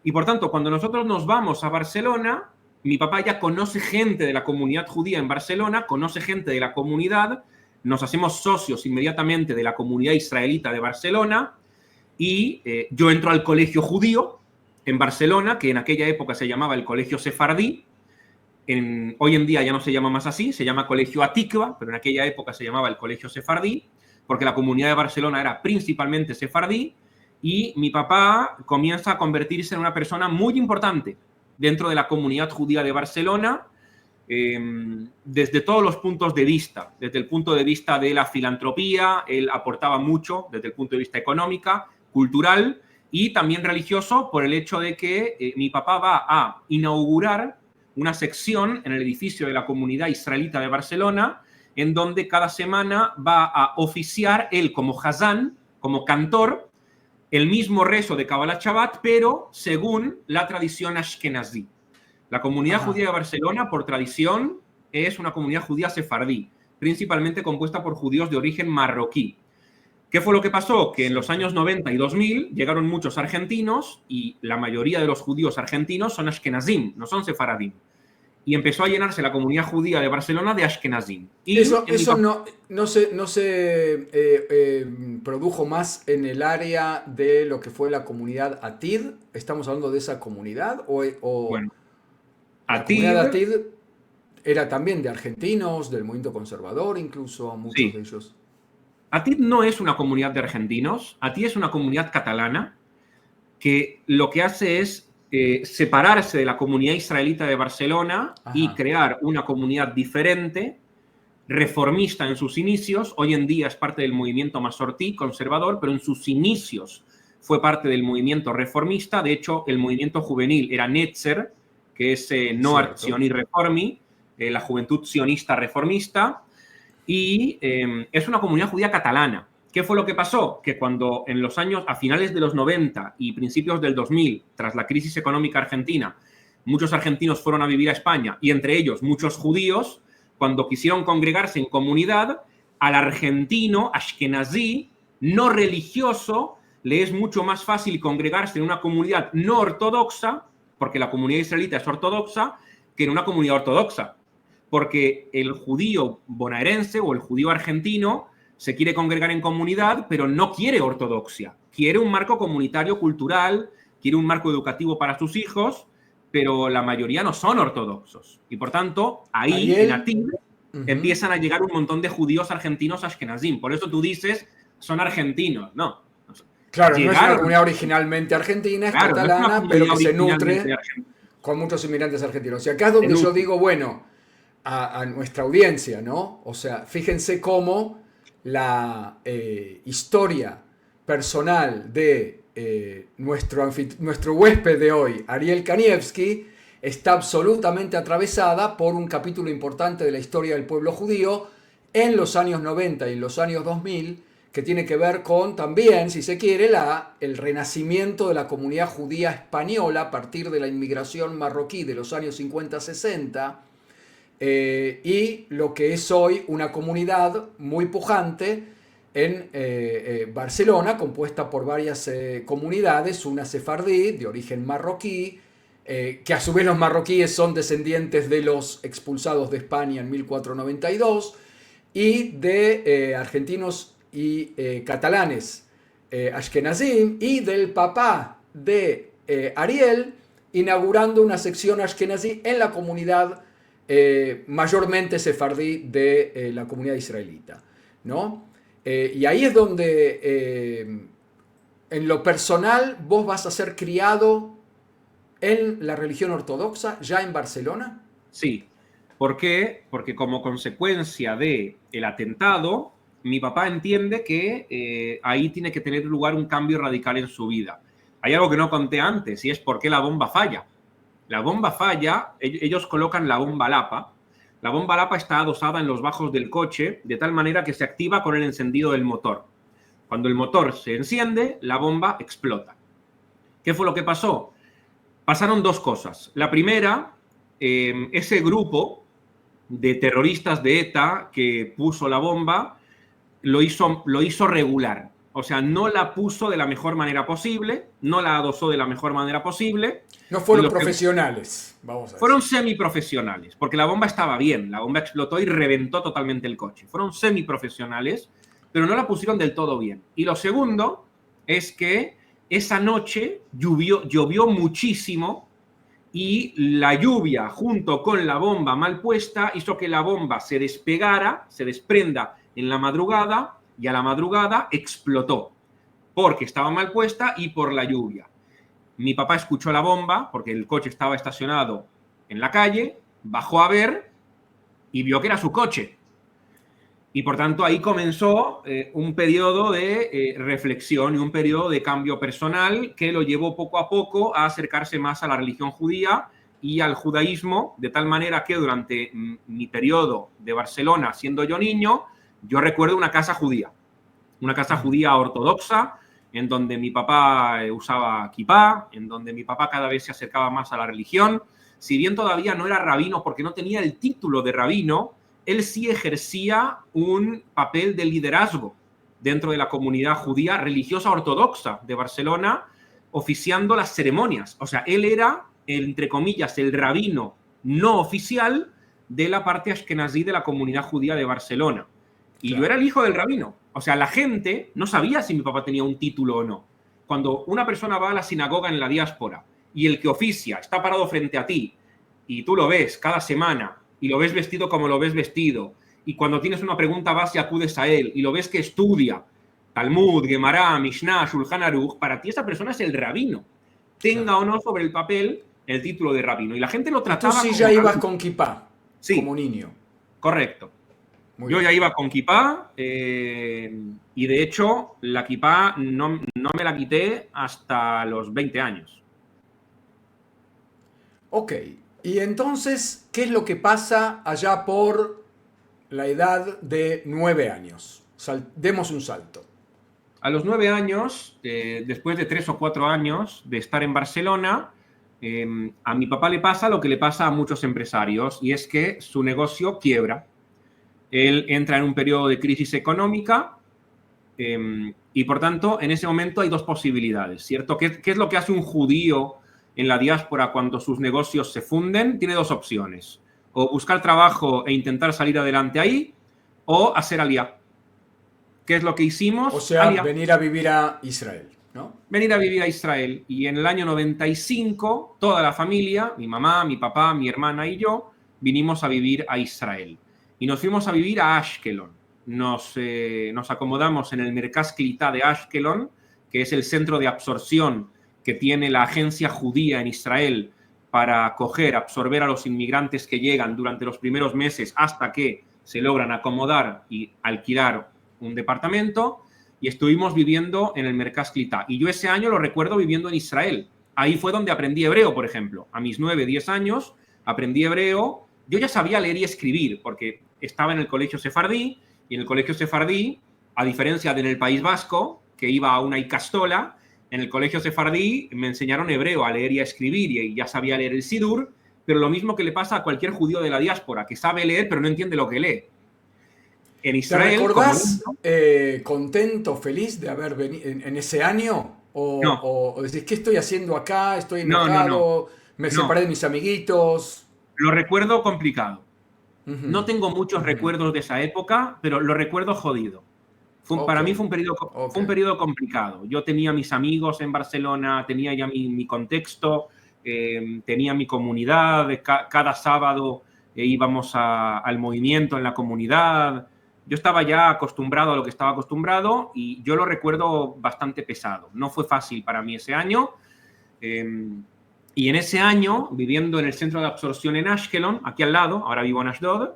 S2: Y por tanto, cuando nosotros nos vamos a Barcelona, mi papá ya conoce gente de la comunidad judía en Barcelona, conoce gente de la comunidad, nos hacemos socios inmediatamente de la comunidad israelita de Barcelona y yo entro al colegio judío en Barcelona, que en aquella época se llamaba el Colegio Sefardí. Hoy en día ya no se llama más así, se llama Colegio Atikva, pero en aquella época se llamaba el Colegio Sefardí, porque la comunidad de Barcelona era principalmente sefardí, y mi papá comienza a convertirse en una persona muy importante dentro de la comunidad judía de Barcelona, desde todos los puntos de vista. Desde el punto de vista de la filantropía, él aportaba mucho desde el punto de vista económico, cultural y también religioso, por el hecho de que mi papá va a inaugurar una sección en el edificio de la comunidad israelita de Barcelona, en donde cada semana va a oficiar él como Hazán, como cantor, el mismo rezo de Kabbalat Shabbat, pero según la tradición ashkenazí. La comunidad judía de Barcelona, por tradición, es una comunidad judía sefardí, principalmente compuesta por judíos de origen marroquí. ¿Qué fue lo que pasó? Que en los años 90 y 2000 llegaron muchos argentinos y la mayoría de los judíos argentinos son ashkenazim, no son sefaradim. Y empezó a llenarse la comunidad judía de Barcelona de ashkenazim. Y
S1: eso no se produjo más en el área de lo que fue la comunidad Atid. ¿Estamos hablando de esa comunidad?
S2: Bueno,
S1: la comunidad Atid era también de argentinos, del movimiento conservador, incluso muchos de ellos.
S2: Atid no es una comunidad de argentinos, Atid es una comunidad catalana que lo que hace es separarse de la comunidad israelita de Barcelona y crear una comunidad diferente, reformista en sus inicios. Hoy en día es parte del movimiento masortí, conservador, pero en sus inicios fue parte del movimiento reformista. De hecho, el movimiento juvenil era Netzer, que es Noar Tzioní Reformi, la juventud sionista reformista, y es una comunidad judía catalana. ¿Qué fue lo que pasó? Que cuando en los años, a finales de los 90 y principios del 2000, tras la crisis económica argentina, muchos argentinos fueron a vivir a España, y entre ellos muchos judíos, cuando quisieron congregarse en comunidad, al argentino ashkenazí, no religioso, le es mucho más fácil congregarse en una comunidad no ortodoxa, porque la comunidad israelita es ortodoxa, que en una comunidad ortodoxa. Porque el judío bonaerense o el judío argentino se quiere congregar en comunidad, pero no quiere ortodoxia. Quiere un marco comunitario cultural, quiere un marco educativo para sus hijos, pero la mayoría no son ortodoxos. Y por tanto, ahí en Atid empiezan a llegar un montón de judíos argentinos ashkenazim. Por eso tú dices, son argentinos. No.
S1: Claro, no es una comunidad originalmente argentina, es catalana, pero que se nutre con muchos inmigrantes argentinos. Y acá es donde yo digo, bueno, a nuestra audiencia, ¿no? O sea, fíjense cómo la historia personal de nuestro huésped de hoy, Ariel Kanievski, está absolutamente atravesada por un capítulo importante de la historia del pueblo judío en los años 90 y en los años 2000, que tiene que ver con también, si se quiere, el renacimiento de la comunidad judía española a partir de la inmigración marroquí de los años 50-60, y lo que es hoy una comunidad muy pujante en Barcelona, compuesta por varias comunidades, una sefardí de origen marroquí, que a su vez los marroquíes son descendientes de los expulsados de España en 1492, y de argentinos y catalanes ashkenazim, y del papá de Ariel, inaugurando una sección ashkenazí en la comunidad mayormente sefardí de la comunidad israelita, ¿no? Y ahí es donde, en lo personal, vos vas a ser criado en la religión ortodoxa, ya en Barcelona.
S2: Sí. ¿Por qué? Porque como consecuencia del atentado, mi papá entiende que ahí tiene que tener lugar un cambio radical en su vida. Hay algo que no conté antes, y es por qué la bomba falla. La bomba falla, ellos colocan la bomba Lapa. La bomba Lapa está adosada en los bajos del coche, de tal manera que se activa con el encendido del motor. Cuando el motor se enciende, la bomba explota. ¿Qué fue lo que pasó? Pasaron dos cosas. La primera, ese grupo de terroristas de ETA que puso la bomba lo hizo regular. O sea, no la puso de la mejor manera posible, no la adosó de la mejor manera posible.
S1: No fueron profesionales, vamos a decir.
S2: Fueron semiprofesionales, porque la bomba estaba bien, la bomba explotó y reventó totalmente el coche. Fueron semiprofesionales, pero no la pusieron del todo bien. Y lo segundo es que esa noche llovió muchísimo, y la lluvia junto con la bomba mal puesta hizo que la bomba se despegara, se desprenda en la madrugada, y a la madrugada explotó, porque estaba mal puesta y por la lluvia. Mi papá escuchó la bomba, porque el coche estaba estacionado en la calle, bajó a ver y vio que era su coche. Y por tanto ahí comenzó un periodo de reflexión y un periodo de cambio personal que lo llevó poco a poco a acercarse más a la religión judía y al judaísmo, de tal manera que durante mi periodo de Barcelona, siendo yo niño, yo recuerdo una casa judía ortodoxa, en donde mi papá usaba kipá, en donde mi papá cada vez se acercaba más a la religión. Si bien todavía no era rabino porque no tenía el título de rabino, él sí ejercía un papel de liderazgo dentro de la comunidad judía religiosa ortodoxa de Barcelona, oficiando las ceremonias. O sea, él era, entre comillas, el rabino no oficial de la parte ashkenazí de la comunidad judía de Barcelona. Y claro, yo era el hijo del rabino. O sea, la gente no sabía si mi papá tenía un título o no. Cuando una persona va a la sinagoga en la diáspora y el que oficia está parado frente a ti y tú lo ves cada semana y lo ves vestido como lo ves vestido, y cuando tienes una pregunta vas y acudes a él y lo ves que estudia Talmud, Gemara, Mishnah, Shulchan Aruch, para ti esa persona es el rabino, tenga o no sobre el papel el título de rabino. Y la gente lo trataba.
S1: Tú sí ya ibas con kipá, sí, como niño.
S2: Correcto. Yo ya iba con kipá, y de hecho la kipá no me la quité hasta los 20 años.
S1: Ok, y entonces, ¿qué es lo que pasa allá por la edad de 9 años? Demos un salto.
S2: A los 9 años, después de 3 o 4 años de estar en Barcelona, a mi papá le pasa lo que le pasa a muchos empresarios, y es que su negocio quiebra. Él entra en un periodo de crisis económica, y por tanto, en ese momento hay dos posibilidades, ¿cierto? ¿Qué es lo que hace un judío en la diáspora cuando sus negocios se funden? Tiene dos opciones: o buscar trabajo e intentar salir adelante ahí, o hacer aliyá. ¿Qué es lo que hicimos?
S1: O sea, aliyá. Venir a vivir a Israel, ¿no?
S2: Venir a vivir a Israel. Y en el año 95, toda la familia, mi mamá, mi papá, mi hermana y yo, vinimos a vivir a Israel. Y nos fuimos a vivir a Ashkelon. Nos acomodamos en el Merkaz Klitá de Ashkelon, que es el centro de absorción que tiene la agencia judía en Israel para absorber a los inmigrantes que llegan durante los primeros meses hasta que se logran acomodar y alquilar un departamento. Y estuvimos viviendo en el Merkaz Klitá. Y yo ese año lo recuerdo viviendo en Israel. Ahí fue donde aprendí hebreo, por ejemplo. A mis 9, 10 años aprendí hebreo. Yo ya sabía leer y escribir porque estaba en el colegio sefardí, y en el colegio sefardí, a diferencia de en el País Vasco, que iba a una ikastola, en el colegio sefardí me enseñaron hebreo a leer y a escribir, y ya sabía leer el Sidur, pero lo mismo que le pasa a cualquier judío de la diáspora, que sabe leer pero no entiende lo que lee. en
S1: ¿Te
S2: Israel, como
S1: recordás
S2: niño,
S1: contento, feliz de haber venido en ese año?
S2: no,
S1: O decís, ¿qué estoy haciendo acá? ¿Estoy
S2: no, no, no,
S1: enojado? ¿Me
S2: no.
S1: separé de mis amiguitos?
S2: Lo recuerdo complicado. No
S1: Ujú,
S2: tengo muchos
S1: ujú.
S2: recuerdos de esa época, pero lo recuerdo jodido.
S1: Ok,
S2: Para mí
S1: ok.
S2: fue un periodo complicado. Yo tenía mis amigos en Barcelona, tenía ya mi contexto, tenía mi comunidad, cada sábado íbamos al movimiento en la comunidad. Yo estaba ya acostumbrado a lo que estaba acostumbrado y yo lo recuerdo bastante pesado. No fue fácil para mí ese año. Y en ese año, viviendo en el centro de absorción en Ashkelon, aquí al lado, ahora vivo en Ashdod,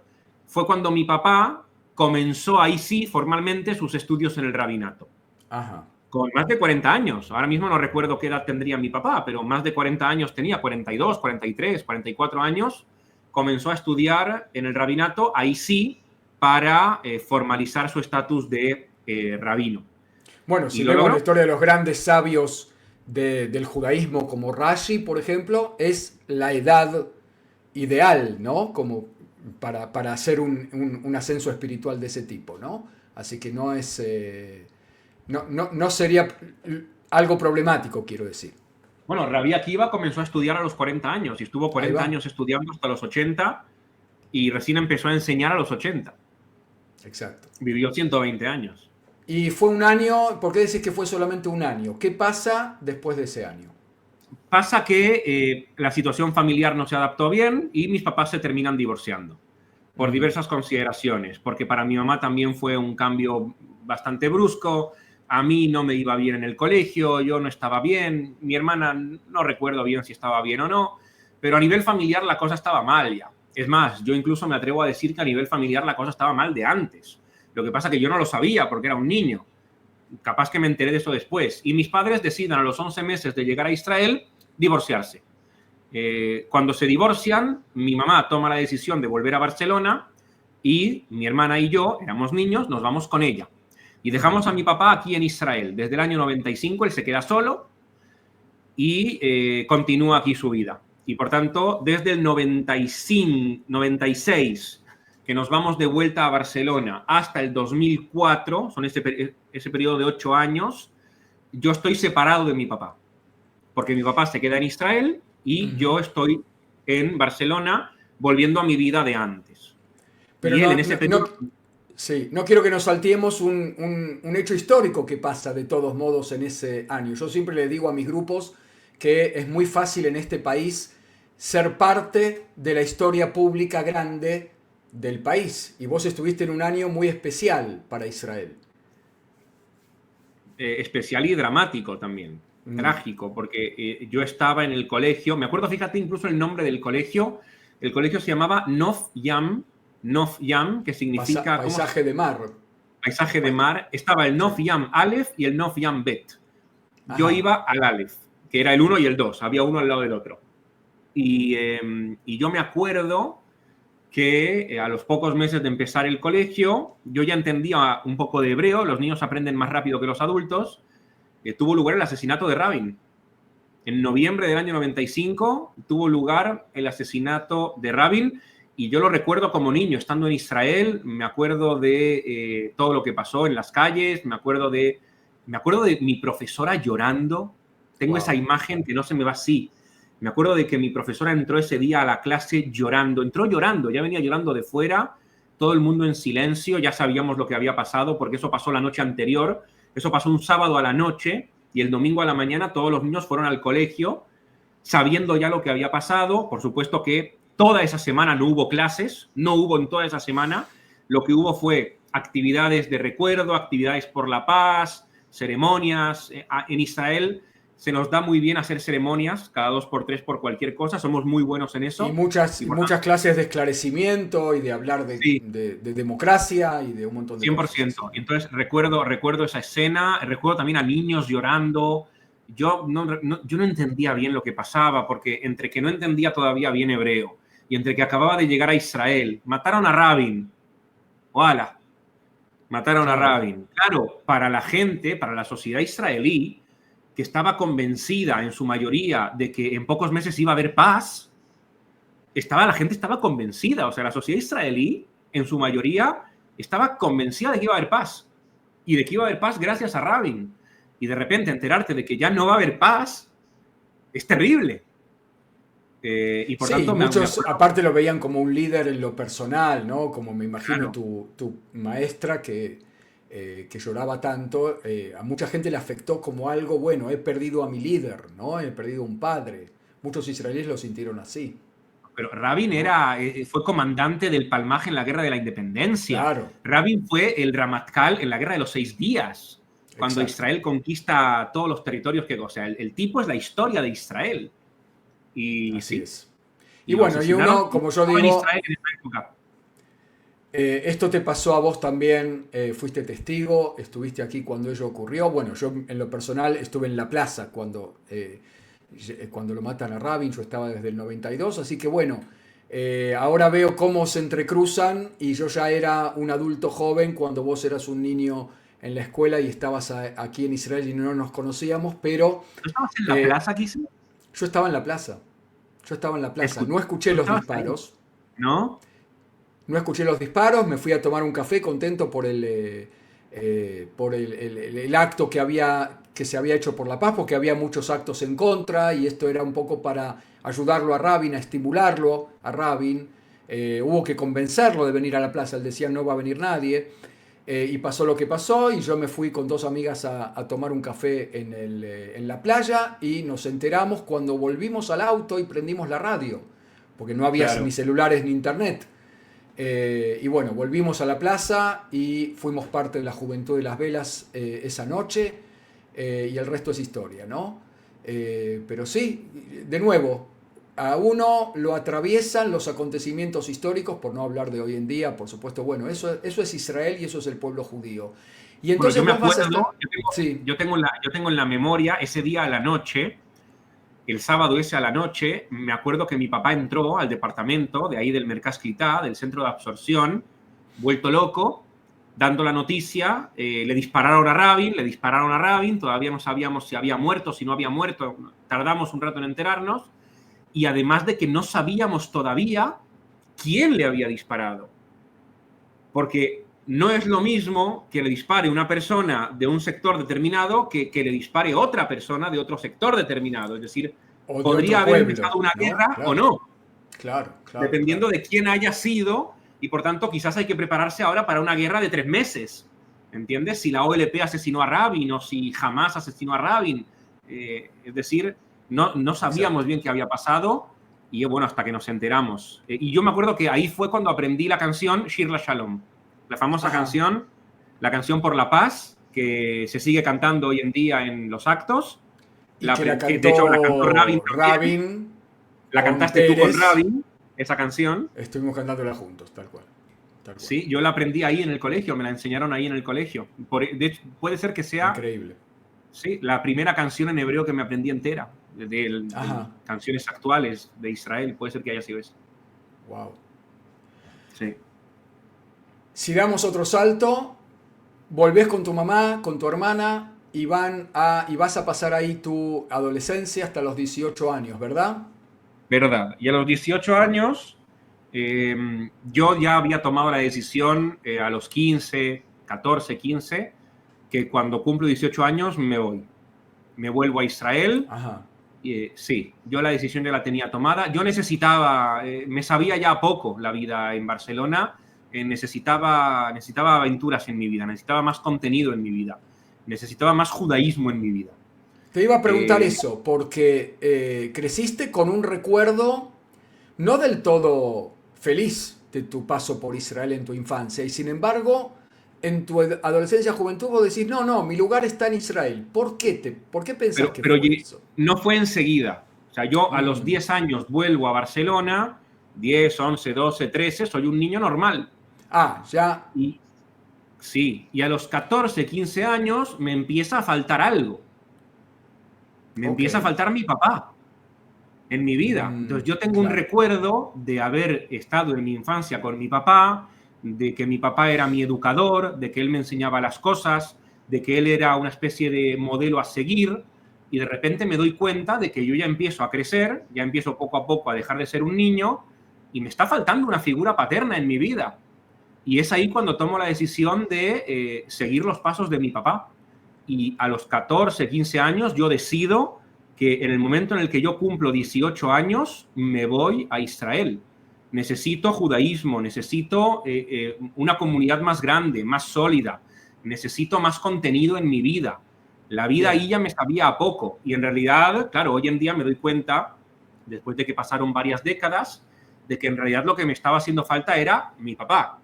S2: fue cuando mi papá comenzó ahí sí formalmente sus estudios en el rabinato.
S1: Ajá.
S2: Con más de 40 años. Ahora mismo no recuerdo qué edad tendría mi papá, pero más de 40 años tenía, 42, 43, 44 años. Comenzó a estudiar en el rabinato, ahí sí, para formalizar su estatus de rabino.
S1: Bueno,
S2: Y
S1: si
S2: lo
S1: vemos la
S2: logró.
S1: historia de los grandes sabios del judaísmo, como Rashi, por ejemplo, es la edad ideal, ¿no? Como para hacer un ascenso espiritual de ese tipo, ¿no? Así que no es. No sería algo problemático, quiero decir.
S2: Bueno, Rabbi Akiva comenzó a estudiar a los 40 años y estuvo
S1: Ahí
S2: 40
S1: va.
S2: años estudiando hasta los 80 y recién empezó a enseñar a los 80.
S1: Exacto.
S2: Vivió 120 años.
S1: Y fue un año, ¿por qué decís que fue solamente un año? ¿Qué pasa después de ese año?
S2: Pasa que la situación familiar no se adaptó bien y mis papás se terminan divorciando por
S1: Ujú.
S2: diversas consideraciones, porque para mi mamá también fue un cambio bastante brusco, a mí no me iba bien en el colegio, yo no estaba bien, mi hermana no recuerdo bien si estaba bien o no, pero a nivel familiar la cosa estaba mal ya. Es más, yo incluso me atrevo a decir que a nivel familiar la cosa estaba mal de antes. Lo que pasa es que yo no lo sabía porque era un niño. Capaz que me enteré de eso después. Y mis padres deciden a los 11 meses de llegar a Israel divorciarse. Cuando se divorcian, mi mamá toma la decisión de volver a Barcelona y mi hermana y yo, éramos niños, nos vamos con ella. Y dejamos a mi papá aquí en Israel. Desde el año 95 él se queda solo y continúa aquí su vida. Y por tanto, desde el 95, 96, que nos vamos de vuelta a Barcelona, hasta el 2004, son ese periodo de 8 años, yo estoy separado de mi papá. Porque mi papá se queda en Israel y
S1: Ujú.
S2: yo estoy en Barcelona volviendo a mi vida de antes.
S1: Pero
S2: Y él en ese periodo...
S1: sí, no quiero que nos salteemos un hecho histórico que pasa de todos modos en ese año. Yo siempre le digo a mis grupos que es muy fácil en este país ser parte de la historia pública grande del país. Y vos estuviste en un año muy especial para Israel.
S2: especial y dramático también,
S1: Mm.
S2: trágico, porque yo estaba en el colegio, me acuerdo, fíjate, incluso el nombre del colegio, el colegio se llamaba Nof Yam, que significa, ¿cómo se
S1: Paisaje de mar.
S2: paisaje de
S1: Pa-
S2: mar, estaba el
S1: sí.
S2: Nof Yam Aleph y el Nof Yam Bet. Yo
S1: Ajá.
S2: iba al Aleph, que era el uno y el 2, había uno al lado del otro. Y yo me acuerdo que a los pocos meses de empezar el colegio, yo ya entendía un poco de hebreo, los niños aprenden más rápido que los adultos, tuvo lugar el asesinato de Rabin. En noviembre del año 95 tuvo lugar el asesinato de Rabin y yo lo recuerdo como niño, estando en Israel, me acuerdo de todo lo que pasó en las calles, me acuerdo de mi profesora llorando, tengo esa
S1: Wow.
S2: imagen que no se me va así. Me acuerdo de que mi profesora entró ese día a la clase llorando, entró llorando, ya venía llorando de fuera, todo el mundo en silencio, ya sabíamos lo que había pasado porque eso pasó la noche anterior, eso pasó un sábado a la noche y el domingo a la mañana todos los niños fueron al colegio sabiendo ya lo que había pasado. Por supuesto que toda esa semana no hubo clases, no hubo en toda esa semana, lo que hubo fue actividades de recuerdo, actividades por la paz, ceremonias. En Israel se nos da muy bien hacer ceremonias cada 2 por 3 por cualquier cosa, somos muy buenos en
S1: Y
S2: eso.
S1: muchas,
S2: Y por
S1: muchas
S2: tanto,
S1: clases de esclarecimiento y de hablar
S2: sí,
S1: de democracia y de un montón de cosas
S2: 100%.
S1: así.
S2: Entonces recuerdo esa escena, recuerdo también a niños llorando. Yo no entendía bien lo que pasaba, porque entre que no entendía todavía bien hebreo y entre que acababa de llegar a Israel, mataron a Rabin. ¡Hala! Mataron a
S1: Claro.
S2: Rabin. Claro, para la gente, para la sociedad israelí, que estaba convencida en su mayoría de que en pocos meses iba a haber paz, la gente estaba convencida. O sea, la sociedad israelí, en su mayoría, estaba convencida de que iba a haber paz y de que iba a haber paz gracias a Rabin. Y de repente enterarte de que ya no va a haber paz es terrible. Y por
S1: Sí,
S2: tanto me
S1: muchos
S2: acuerdo,
S1: aparte lo veían como un líder en lo personal, ¿no? Como me imagino
S2: claro.
S1: tu maestra que lloraba tanto, a mucha gente le afectó como algo, bueno, he perdido a mi líder, ¿no? He perdido un padre. Muchos israelíes lo sintieron así,
S2: Pero Rabin
S1: ¿no?
S2: fue comandante del Palmaj en la Guerra de la Independencia.
S1: Claro,
S2: Rabin fue el Ramatkal en la Guerra de los 6 días, cuando
S1: exacto.
S2: Israel conquista todos los territorios que... O sea, el tipo es la historia de Israel. Y
S1: Así
S2: sí,
S1: es. Y
S2: y lo
S1: bueno, y
S2: asesinaron.
S1: uno, como yo
S2: Estaba en
S1: digo,
S2: Israel en esa época.
S1: esto te pasó a vos también, fuiste testigo, estuviste aquí cuando ello ocurrió. Bueno, yo en lo personal estuve en la plaza cuando lo matan a Rabin, yo estaba desde el 92, así que bueno, ahora veo cómo se entrecruzan y yo ya era un adulto joven cuando vos eras un niño en la escuela y estabas aquí en Israel y no nos conocíamos, pero
S2: ¿Tú estabas en la
S1: eh,
S2: plaza, Kise?
S1: yo estaba en la plaza, yo estaba en la plaza, no escuché
S2: Tú
S1: los
S2: estabas ahí,
S1: disparos.
S2: ¿no?
S1: No escuché los disparos, me fui a tomar un café contento por el acto que se había hecho por la paz, porque había muchos actos en contra y esto era un poco para ayudarlo a Rabin, a estimularlo a Rabin. Hubo que convencerlo de venir a la plaza, él decía no va a venir nadie. Y pasó lo que pasó y yo me fui con dos amigas a tomar un café en la playa y nos enteramos cuando volvimos al auto y prendimos la radio, porque no había ni
S2: Claro.
S1: celulares ni internet. Y bueno, volvimos a la plaza y fuimos parte de la Juventud de las Velas esa noche y el resto es historia, ¿no? Pero sí, de nuevo, a uno lo atraviesan los acontecimientos históricos, por no hablar de hoy en día, por supuesto, bueno, eso es Israel y eso es el pueblo judío. Y
S2: Bueno, yo
S1: entonces
S2: me
S1: vos vas a
S2: acuerdo,
S1: estar... Sí,
S2: yo tengo en la memoria ese día a la noche, el sábado ese a la noche, me acuerdo que mi papá entró al departamento de ahí del Mercaz Clitá, del centro de absorción, vuelto loco, dando la noticia, le dispararon a Rabin, todavía no sabíamos si había muerto, si no había muerto, tardamos un rato en enterarnos, y además de que no sabíamos todavía quién le había disparado. Porque no es lo mismo que le dispare una persona de un sector determinado que le dispare otra persona de otro sector determinado. Es decir,
S1: o de
S2: podría
S1: otro
S2: haber
S1: pueblo,
S2: empezado una
S1: ¿no?
S2: guerra o
S1: Claro,
S2: no,
S1: claro, claro, claro.
S2: dependiendo de quién haya sido, y por tanto quizás hay que prepararse ahora para una guerra de 3 meses. ¿Entiendes? Si la OLP asesinó a Rabin o si Hamas asesinó a Rabin. Es decir, no sabíamos
S1: Exacto.
S2: bien qué había pasado y bueno, hasta que nos enteramos. Y yo me acuerdo que ahí fue cuando aprendí la canción Shir LaShalom, la famosa
S1: Ajá.
S2: canción, la canción por la paz, que se sigue cantando hoy en día en los actos.
S1: Y que la
S2: Que de hecho la cantó Rabin
S1: cantó
S2: también.
S1: Rabin
S2: La
S1: con
S2: cantaste tú con
S1: Pérez.
S2: Rabin, esa canción.
S1: Estuvimos cantándola juntos, tal cual. Tal cual.
S2: Sí, yo la aprendí ahí en el colegio, me la enseñaron ahí en el colegio. De hecho, puede ser que sea,
S1: Increíble.
S2: sí, la primera canción en hebreo que me aprendí entera, de
S1: Ajá.
S2: canciones actuales de Israel, puede ser que haya sido esa.
S1: Wow.
S2: Sí.
S1: Si damos otro salto, volvés con tu mamá, con tu hermana y vas a pasar ahí tu adolescencia hasta los 18 años, ¿verdad?
S2: Verdad. Y a los 18 años, yo ya había tomado la decisión a los 15, 14, 15, que cuando cumplo 18 años me voy. Me vuelvo a Israel.
S1: Ajá.
S2: Sí, yo la decisión ya la tenía tomada. Yo necesitaba, me sabía ya poco la vida en Barcelona, necesitaba aventuras en mi vida, necesitaba más contenido en mi vida, necesitaba más judaísmo en mi vida.
S1: Te iba a preguntar
S2: Eh,
S1: eso, porque creciste con un recuerdo no del todo feliz de tu paso por Israel en tu infancia, y sin embargo, en tu adolescencia, juventud, vos decís, no, no, mi lugar está en Israel. ¿Por qué pensás que
S2: pero
S1: fue eso?
S2: no fue enseguida. O sea, yo a los
S1: Mm.
S2: 10 años vuelvo a Barcelona, 10, 11, 12, 13, soy un niño normal.
S1: Ah, ya,
S2: Y sí, y a los 14, 15 años me empieza a faltar algo. Me
S1: ok.
S2: empieza a faltar mi papá en mi vida.
S1: Mm,
S2: Entonces yo tengo un
S1: claro.
S2: recuerdo de haber estado en mi infancia con mi papá, de que mi papá era mi educador, de que él me enseñaba las cosas, de que él era una especie de modelo a seguir, y de repente me doy cuenta de que yo ya empiezo a crecer, ya empiezo poco a poco a dejar de ser un niño, y me está faltando una figura paterna en mi vida. Y es ahí cuando tomo la decisión de seguir los pasos de mi papá. Y a los 14, 15 años yo decido que en el momento en el que yo cumplo 18 años me voy a Israel. Necesito judaísmo, necesito una comunidad más grande, más sólida, necesito más contenido en mi vida. La vida ahí ya me sabía a poco y en realidad, claro, hoy en día me doy cuenta, después de que pasaron varias décadas, de que en realidad lo que me estaba haciendo falta era mi papá.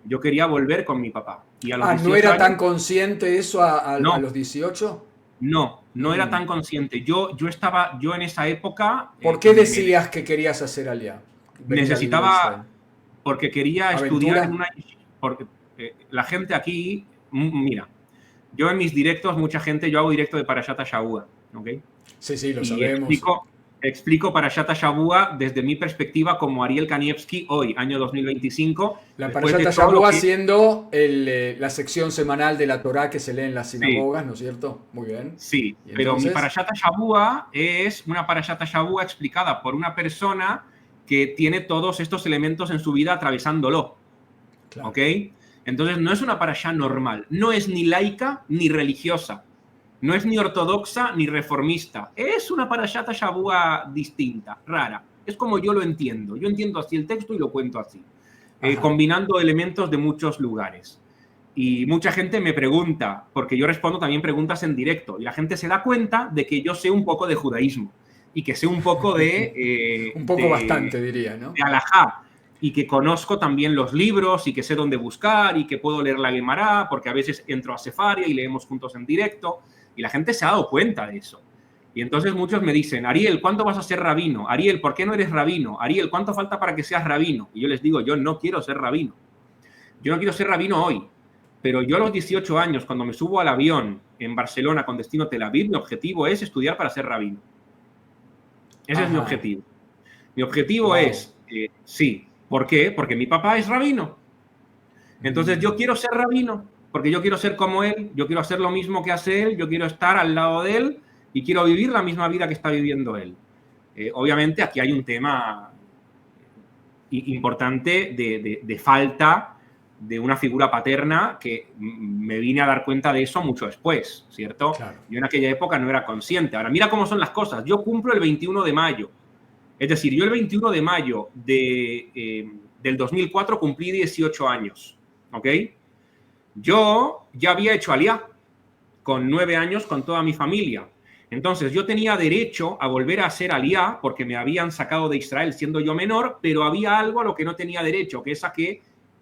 S2: Yo quería volver con mi papá. Y a los 18
S1: ¿no era
S2: años,
S1: tan consciente eso a
S2: no,
S1: los 18?
S2: no era tan consciente. Yo en esa época...
S1: ¿Por qué decías que querías hacer Aliyah?
S2: Necesitaba, porque quería
S1: ¿Aventura?
S2: estudiar en una... Porque la gente aquí, mira, yo en mis directos, mucha gente, yo hago directo de Parashat HaShavua, ¿ok?
S1: Sí, lo
S2: y
S1: sabemos.
S2: Explico Parashat HaShavua desde mi perspectiva como Ariel Kanievski hoy, año 2025.
S1: La Parashat HaShavua siendo la sección semanal de la Torá que se lee en las sinagogas, sí. ¿No es cierto? Muy bien.
S2: Sí, pero mi Parashat HaShavua es una Parashat HaShavua explicada por una persona que tiene todos estos elementos en su vida atravesándolo. Claro. ¿Ok? Entonces no es una parashá normal, no es ni laica ni religiosa, no es ni ortodoxa ni reformista, es una parashat HaShavua distinta, rara. Es como yo lo entiendo. Yo entiendo así el texto y lo cuento así, combinando elementos de muchos lugares. Y mucha gente me pregunta, porque yo respondo también preguntas en directo, y la gente se da cuenta de que yo sé un poco de judaísmo y que sé un poco de...
S1: un poco bastante, diría, ¿no?
S2: De halajá. Y que conozco también los libros y que sé dónde buscar y que puedo leer la Guemará, porque a veces entro a Sefaria y leemos juntos en directo. Y la gente se ha dado cuenta de eso. Y entonces muchos me dicen, Ariel, ¿cuándo vas a ser rabino? Ariel, ¿por qué no eres rabino? Ariel, ¿cuánto falta para que seas rabino? Y yo les digo, yo no quiero ser rabino. Yo no quiero ser rabino hoy. Pero yo a los 18 años, cuando me subo al avión en Barcelona con destino a Tel Aviv, mi objetivo es estudiar para ser rabino. Ese es mi objetivo. Mi objetivo es, sí. ¿Por qué? Porque mi papá es rabino. Entonces yo quiero ser rabino, porque yo quiero ser como él, yo quiero hacer lo mismo que hace él, yo quiero estar al lado de él y quiero vivir la misma vida que está viviendo él. Obviamente aquí hay un tema importante de falta de una figura paterna que me vine a dar cuenta de eso mucho después, ¿cierto? Claro. Yo en aquella época no era consciente. Ahora, mira cómo son las cosas. Yo cumplo el 21 de mayo. Es decir, yo el 21 de mayo del 2004 cumplí 18 años, ¿ok? Yo ya había hecho Aliyah con 9 años con toda mi familia. Entonces, yo tenía derecho a volver a hacer Aliyah porque me habían sacado de Israel siendo yo menor, pero había algo a lo que no tenía derecho, que es a que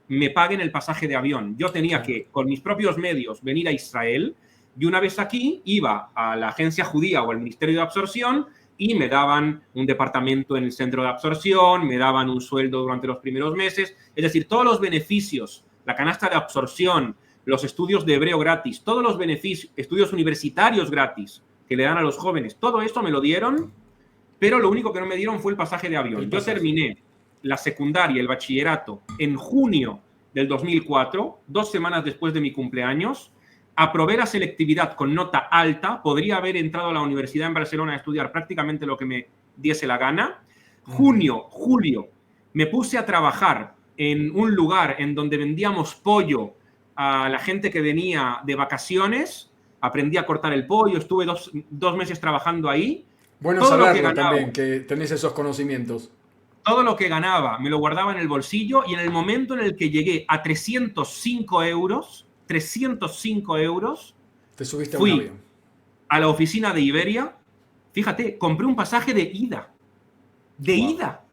S2: me paguen el pasaje de avión. Yo tenía que, con mis propios medios, venir a Israel y una vez aquí iba a la agencia judía o al Ministerio de Absorción y me daban un departamento en el centro de absorción, me daban un sueldo durante los primeros meses. Es decir, todos los beneficios, la canasta de absorción, los estudios de hebreo gratis, todos los beneficios, estudios universitarios gratis que le dan a los jóvenes, todo esto me lo dieron, pero lo único que no me dieron fue el pasaje de avión. Yo terminé la secundaria, el bachillerato, en junio del 2004, 2 semanas después de mi cumpleaños. Aprobé la selectividad con nota alta, podría haber entrado a la universidad en Barcelona a estudiar prácticamente lo que me diese la gana. Junio, julio, me puse a trabajar en un lugar en donde vendíamos pollo a la gente que venía de vacaciones. Aprendí a cortar el pollo, estuve dos meses trabajando ahí.
S1: Bueno saberlo también, que tenés esos conocimientos.
S2: Todo lo que ganaba me lo guardaba en el bolsillo y en el momento en el que llegué a 305 euros,
S1: te subiste
S2: fui
S1: a un avión.
S2: A la oficina de Iberia. Fíjate, compré un pasaje de ida. De ida.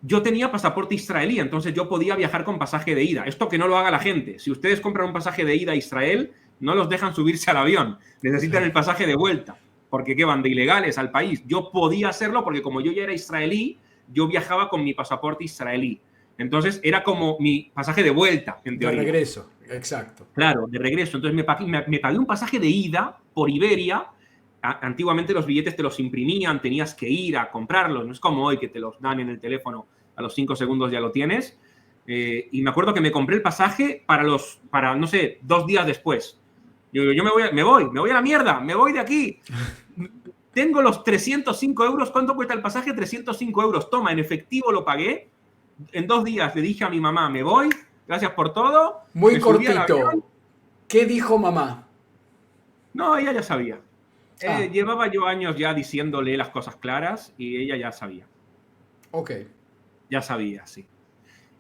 S2: Yo tenía pasaporte israelí, entonces yo podía viajar con pasaje de ida. Esto que no lo haga la gente. Si ustedes compran un pasaje de ida a Israel, no los dejan subirse al avión. Necesitan el pasaje de vuelta, porque ¿qué van? De ilegales al país. Yo podía hacerlo porque como yo ya era israelí, yo viajaba con mi pasaporte israelí. Entonces era como mi pasaje de vuelta, en teoría.
S1: De regreso, exacto.
S2: Claro, de regreso. Entonces me pagué un pasaje de ida por Iberia. Antiguamente los billetes te los imprimían, tenías que ir a comprarlos. No es como hoy que te los dan en el teléfono, a los 5 segundos ya lo tienes. Y me acuerdo que me compré el pasaje para no sé, 2 días después. Yo me voy a la mierda, me voy de aquí. Tengo los 305 euros. ¿Cuánto cuesta el pasaje? 305 euros. Toma, en efectivo lo pagué. En 2 días le dije a mi mamá, me voy, gracias por todo.
S1: Muy
S2: Me subí al
S1: cortito.
S2: avión.
S1: ¿Qué dijo mamá?
S2: No, ella ya sabía.
S1: Ah,
S2: Llevaba yo años ya diciéndole las cosas claras y ella ya sabía.
S1: ok.
S2: Ya sabía, sí.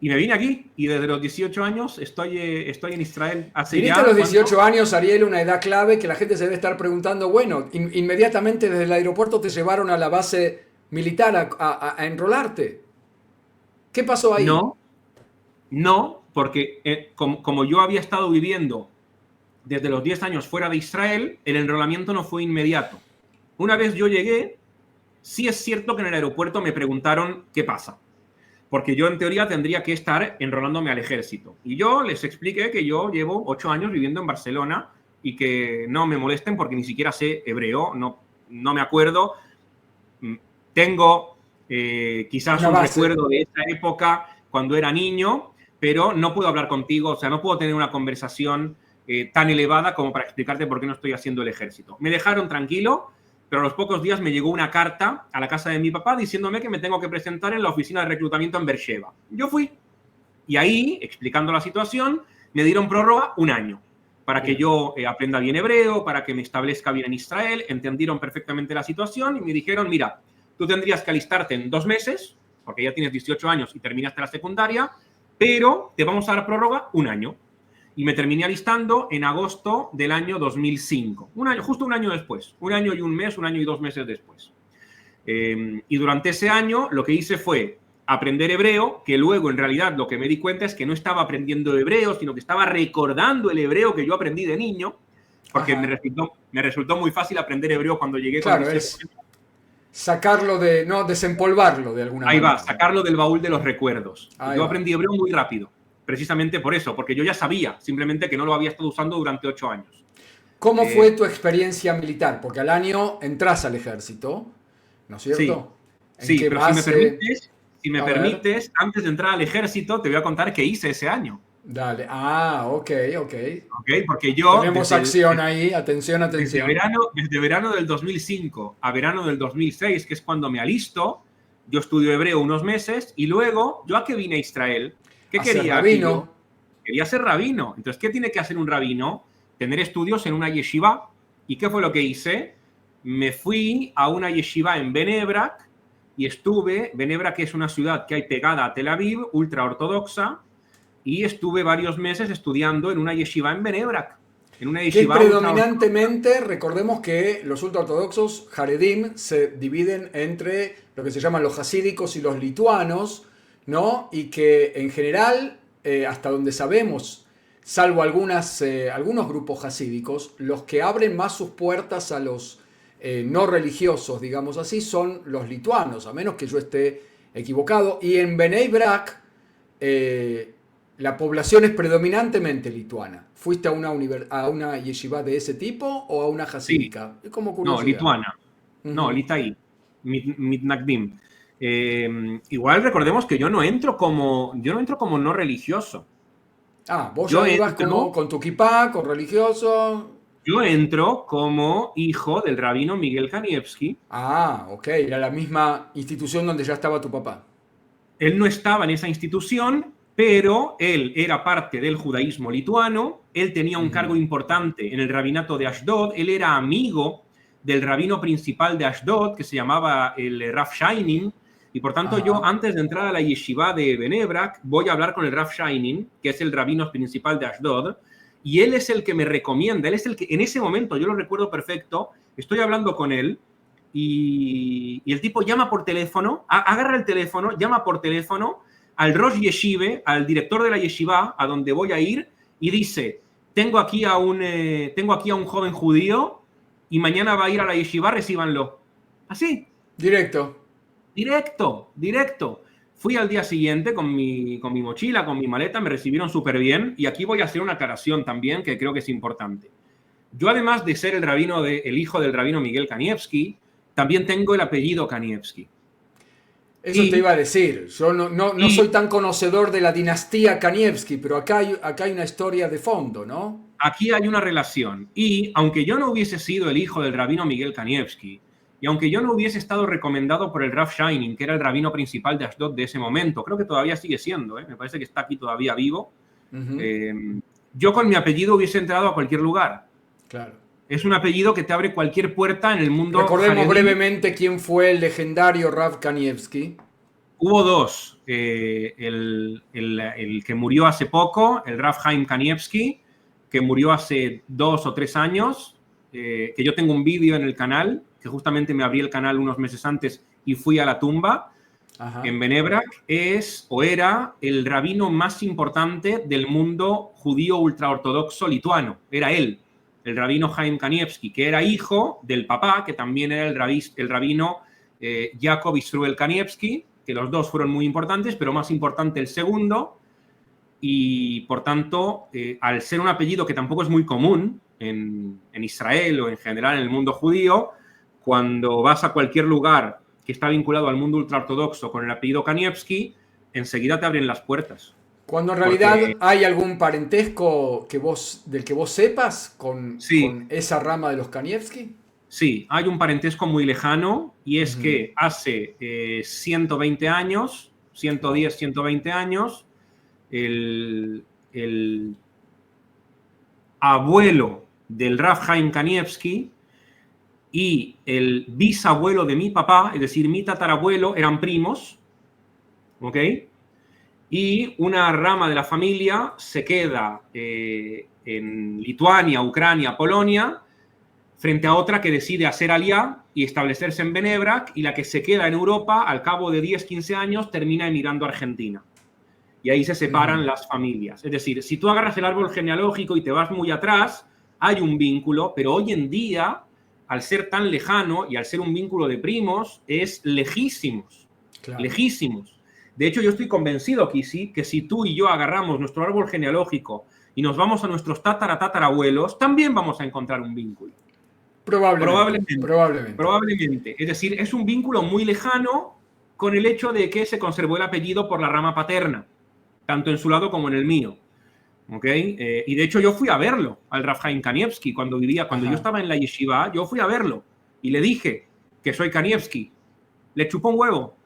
S2: Y me vine aquí y desde los 18 años estoy en Israel. Hace
S1: Viniste a
S2: ya,
S1: los
S2: ¿cuánto?
S1: 18 años, Ariel, una edad clave que la gente se debe estar preguntando, bueno, inmediatamente desde el aeropuerto te llevaron a la base militar a enrolarte. ¿Qué pasó ahí?
S2: No, no, porque como yo había estado viviendo desde los 10 años fuera de Israel, el enrolamiento no fue inmediato. Una vez yo llegué, sí es cierto que en el aeropuerto me preguntaron qué pasa, porque yo en teoría tendría que estar enrolándome al ejército. Y yo les expliqué que yo llevo 8 años viviendo en Barcelona y que no me molesten porque ni siquiera sé hebreo, no me acuerdo. Tengo quizás
S1: Una
S2: un
S1: base.
S2: recuerdo de esa época cuando era niño, pero no puedo hablar contigo, o sea, no puedo tener una conversación tan elevada como para explicarte por qué no estoy haciendo el ejército. Me dejaron tranquilo, pero a los pocos días me llegó una carta a la casa de mi papá diciéndome que me tengo que presentar en la oficina de reclutamiento en Beersheba. Yo fui y ahí, explicando la situación, me dieron prórroga un año para que
S1: Bien.
S2: yo aprenda bien hebreo, para que me establezca bien en Israel, entendieron perfectamente la situación y me dijeron, mira, tú tendrías que alistarte en 2 meses, porque ya tienes 18 años y terminaste la secundaria, pero te vamos a dar prórroga un año. Y me terminé alistando en agosto del año 2005. Justo un año después. Un año y un mes, un año y 2 meses después. Y durante ese año lo que hice fue aprender hebreo, que luego en realidad lo que me di cuenta es que no estaba aprendiendo hebreo, sino que estaba recordando el hebreo que yo aprendí de niño, porque
S1: Ajá.
S2: me resultó muy fácil aprender hebreo cuando llegué con
S1: Claro,
S2: 18
S1: es
S2: años.
S1: sacarlo de, no, desempolvarlo de alguna
S2: Ahí va,
S1: manera.
S2: sacarlo del baúl de los recuerdos.
S1: Ahí
S2: Yo
S1: va.
S2: aprendí hebreo muy rápido, precisamente por eso, porque yo ya sabía, simplemente que no lo había estado usando durante 8 años.
S1: ¿Cómo
S2: Eh,
S1: fue tu experiencia militar? Porque al año entras al ejército, ¿no es
S2: sí,
S1: cierto? ¿En
S2: sí,
S1: qué
S2: pero
S1: base?
S2: si me
S1: A ver,
S2: permites, antes de entrar al ejército, te voy a contar qué hice ese año.
S1: dale. Ah, ok, ok.
S2: ¿Ok? Porque yo,
S1: Tenemos acción ahí, atención, atención.
S2: desde verano del 2005 a verano del 2006, que es cuando me alisto, yo estudio hebreo unos meses y luego, ¿yo a qué vine a Israel? ¿Qué
S1: A ser
S2: quería aquí
S1: rabino.
S2: yo? Quería ser rabino. Entonces, ¿qué tiene que hacer un rabino? Tener estudios en una yeshiva. ¿Y qué fue lo que hice? Me fui a una yeshiva en Benebrak y estuve, Benebrak es una ciudad que hay pegada a Tel Aviv, ultra ortodoxa, y estuve varios meses estudiando en una yeshiva en Benebrak, en una
S1: Que
S2: yeshiva ultra ortodoxa.
S1: predominantemente, recordemos que los ultraortodoxos, Haredim, se dividen entre lo que se llaman los hasídicos y los lituanos, ¿no? Y que en general, hasta donde sabemos, salvo algunos grupos hasídicos, los que abren más sus puertas a los no religiosos, digamos así, son los lituanos, a menos que yo esté equivocado. Y en Bnei Brak, eh, la población es predominantemente lituana. ¿Fuiste a una yeshiva de ese tipo o a una
S2: Sí,
S1: hasídica? Es como
S2: no,
S1: curiosidad.
S2: lituana. No,
S1: Ujú.
S2: Litai, Mitnagdim. Igual recordemos que yo no entro como no religioso.
S1: Ah, vos
S2: Yo
S1: ya ibas como
S2: entro,
S1: con tu kipá, con religioso.
S2: yo entro como hijo del rabino Miguel Kanievski.
S1: Ah, ok, era la misma institución donde ya estaba tu papá.
S2: Él no estaba en esa institución, pero él era parte del judaísmo lituano, él tenía un cargo
S1: Ujú.
S2: importante en el rabinato de Ashdod, él era amigo del rabino principal de Ashdod, que se llamaba el Rav Shining, y por tanto yo
S1: Ajá.
S2: antes de entrar a la yeshiva de Benebrak voy a hablar con el Rav Shining, que es el rabino principal de Ashdod, y él es el que me recomienda, él es el que en ese momento, yo lo recuerdo perfecto, estoy hablando con él, y el tipo llama por teléfono, agarra el teléfono, llama por teléfono al Rosh Yeshive, al director de la yeshiva, a donde voy a ir, y dice, tengo aquí a un joven judío y mañana va a ir a la yeshiva, recíbanlo. Así,
S1: Directo.
S2: directo, directo. Fui al día siguiente con mi mochila, con mi maleta, me recibieron súper bien y aquí voy a hacer una aclaración también que creo que es importante. Yo, además de ser el hijo del rabino Miguel Kanievski, también tengo el apellido Kanievski.
S1: Eso te
S2: Y,
S1: iba a decir. Yo no soy
S2: y
S1: tan conocedor de la dinastía Kanievski, pero acá hay una historia de fondo, ¿no?
S2: aquí hay una relación. Y aunque yo no hubiese sido el hijo del rabino Miguel Kanievski, y aunque yo no hubiese estado recomendado por el Rav Shining, que era el rabino principal de Ashdod de ese momento, creo que todavía sigue siendo, me parece que está aquí todavía vivo, Yo con mi apellido hubiese entrado a cualquier lugar.
S1: Claro.
S2: Es un apellido que te abre cualquier puerta en el mundo.
S1: Recordemos brevemente quién fue el legendario Rav Kanievski.
S2: Hubo dos. El que murió hace poco, el Rav Chaim Kanievski, que murió hace 2 o 3 años, que yo tengo un vídeo en el canal, que justamente me abrí el canal unos meses antes y fui a la tumba. Ajá. En Benebrak, era el rabino más importante del mundo judío ultraortodoxo lituano. Era él, el rabino Chaim Kanievski, que era hijo del papá, que también era el rabino Jacob Israel Kanievski, que los dos fueron muy importantes, pero más importante el segundo. Y, por tanto, al ser un apellido que tampoco es muy común en Israel o en general en el mundo judío, cuando vas a cualquier lugar que está vinculado al mundo ultraortodoxo con el apellido Kanievski, enseguida te abren las puertas.
S1: Cuando en realidad hay algún parentesco del que vos sepas con esa rama de los Kanievski.
S2: Sí, hay un parentesco muy lejano y es que hace 120 años, 110, 120 años, el abuelo del Rav Chaim Kanievski y el bisabuelo de mi papá, es decir, mi tatarabuelo, eran primos, ¿ok? Y una rama de la familia se queda en Lituania, Ucrania, Polonia, frente a otra que decide hacer aliá y establecerse en Benebrak, y la que se queda en Europa, al cabo de 10, 15 años, termina emigrando a Argentina. Y ahí se separan las familias. Es decir, si tú agarras el árbol genealógico y te vas muy atrás, hay un vínculo, pero hoy en día, al ser tan lejano y al ser un vínculo de primos, es lejísimos. Claro. Lejísimos. De hecho, yo estoy convencido, Kisi, que si tú y yo agarramos nuestro árbol genealógico y nos vamos a nuestros tatarabuelos, también vamos a encontrar un vínculo. Probablemente. Es decir, es un vínculo muy lejano con el hecho de que se conservó el apellido por la rama paterna, tanto en su lado como en el mío. ¿Okay? Y de hecho yo fui a verlo, al Rav Chaim Kanievski, cuando yo estaba en la yeshiva, yo fui a verlo y le dije que soy Kanievski. Le chupó un huevo.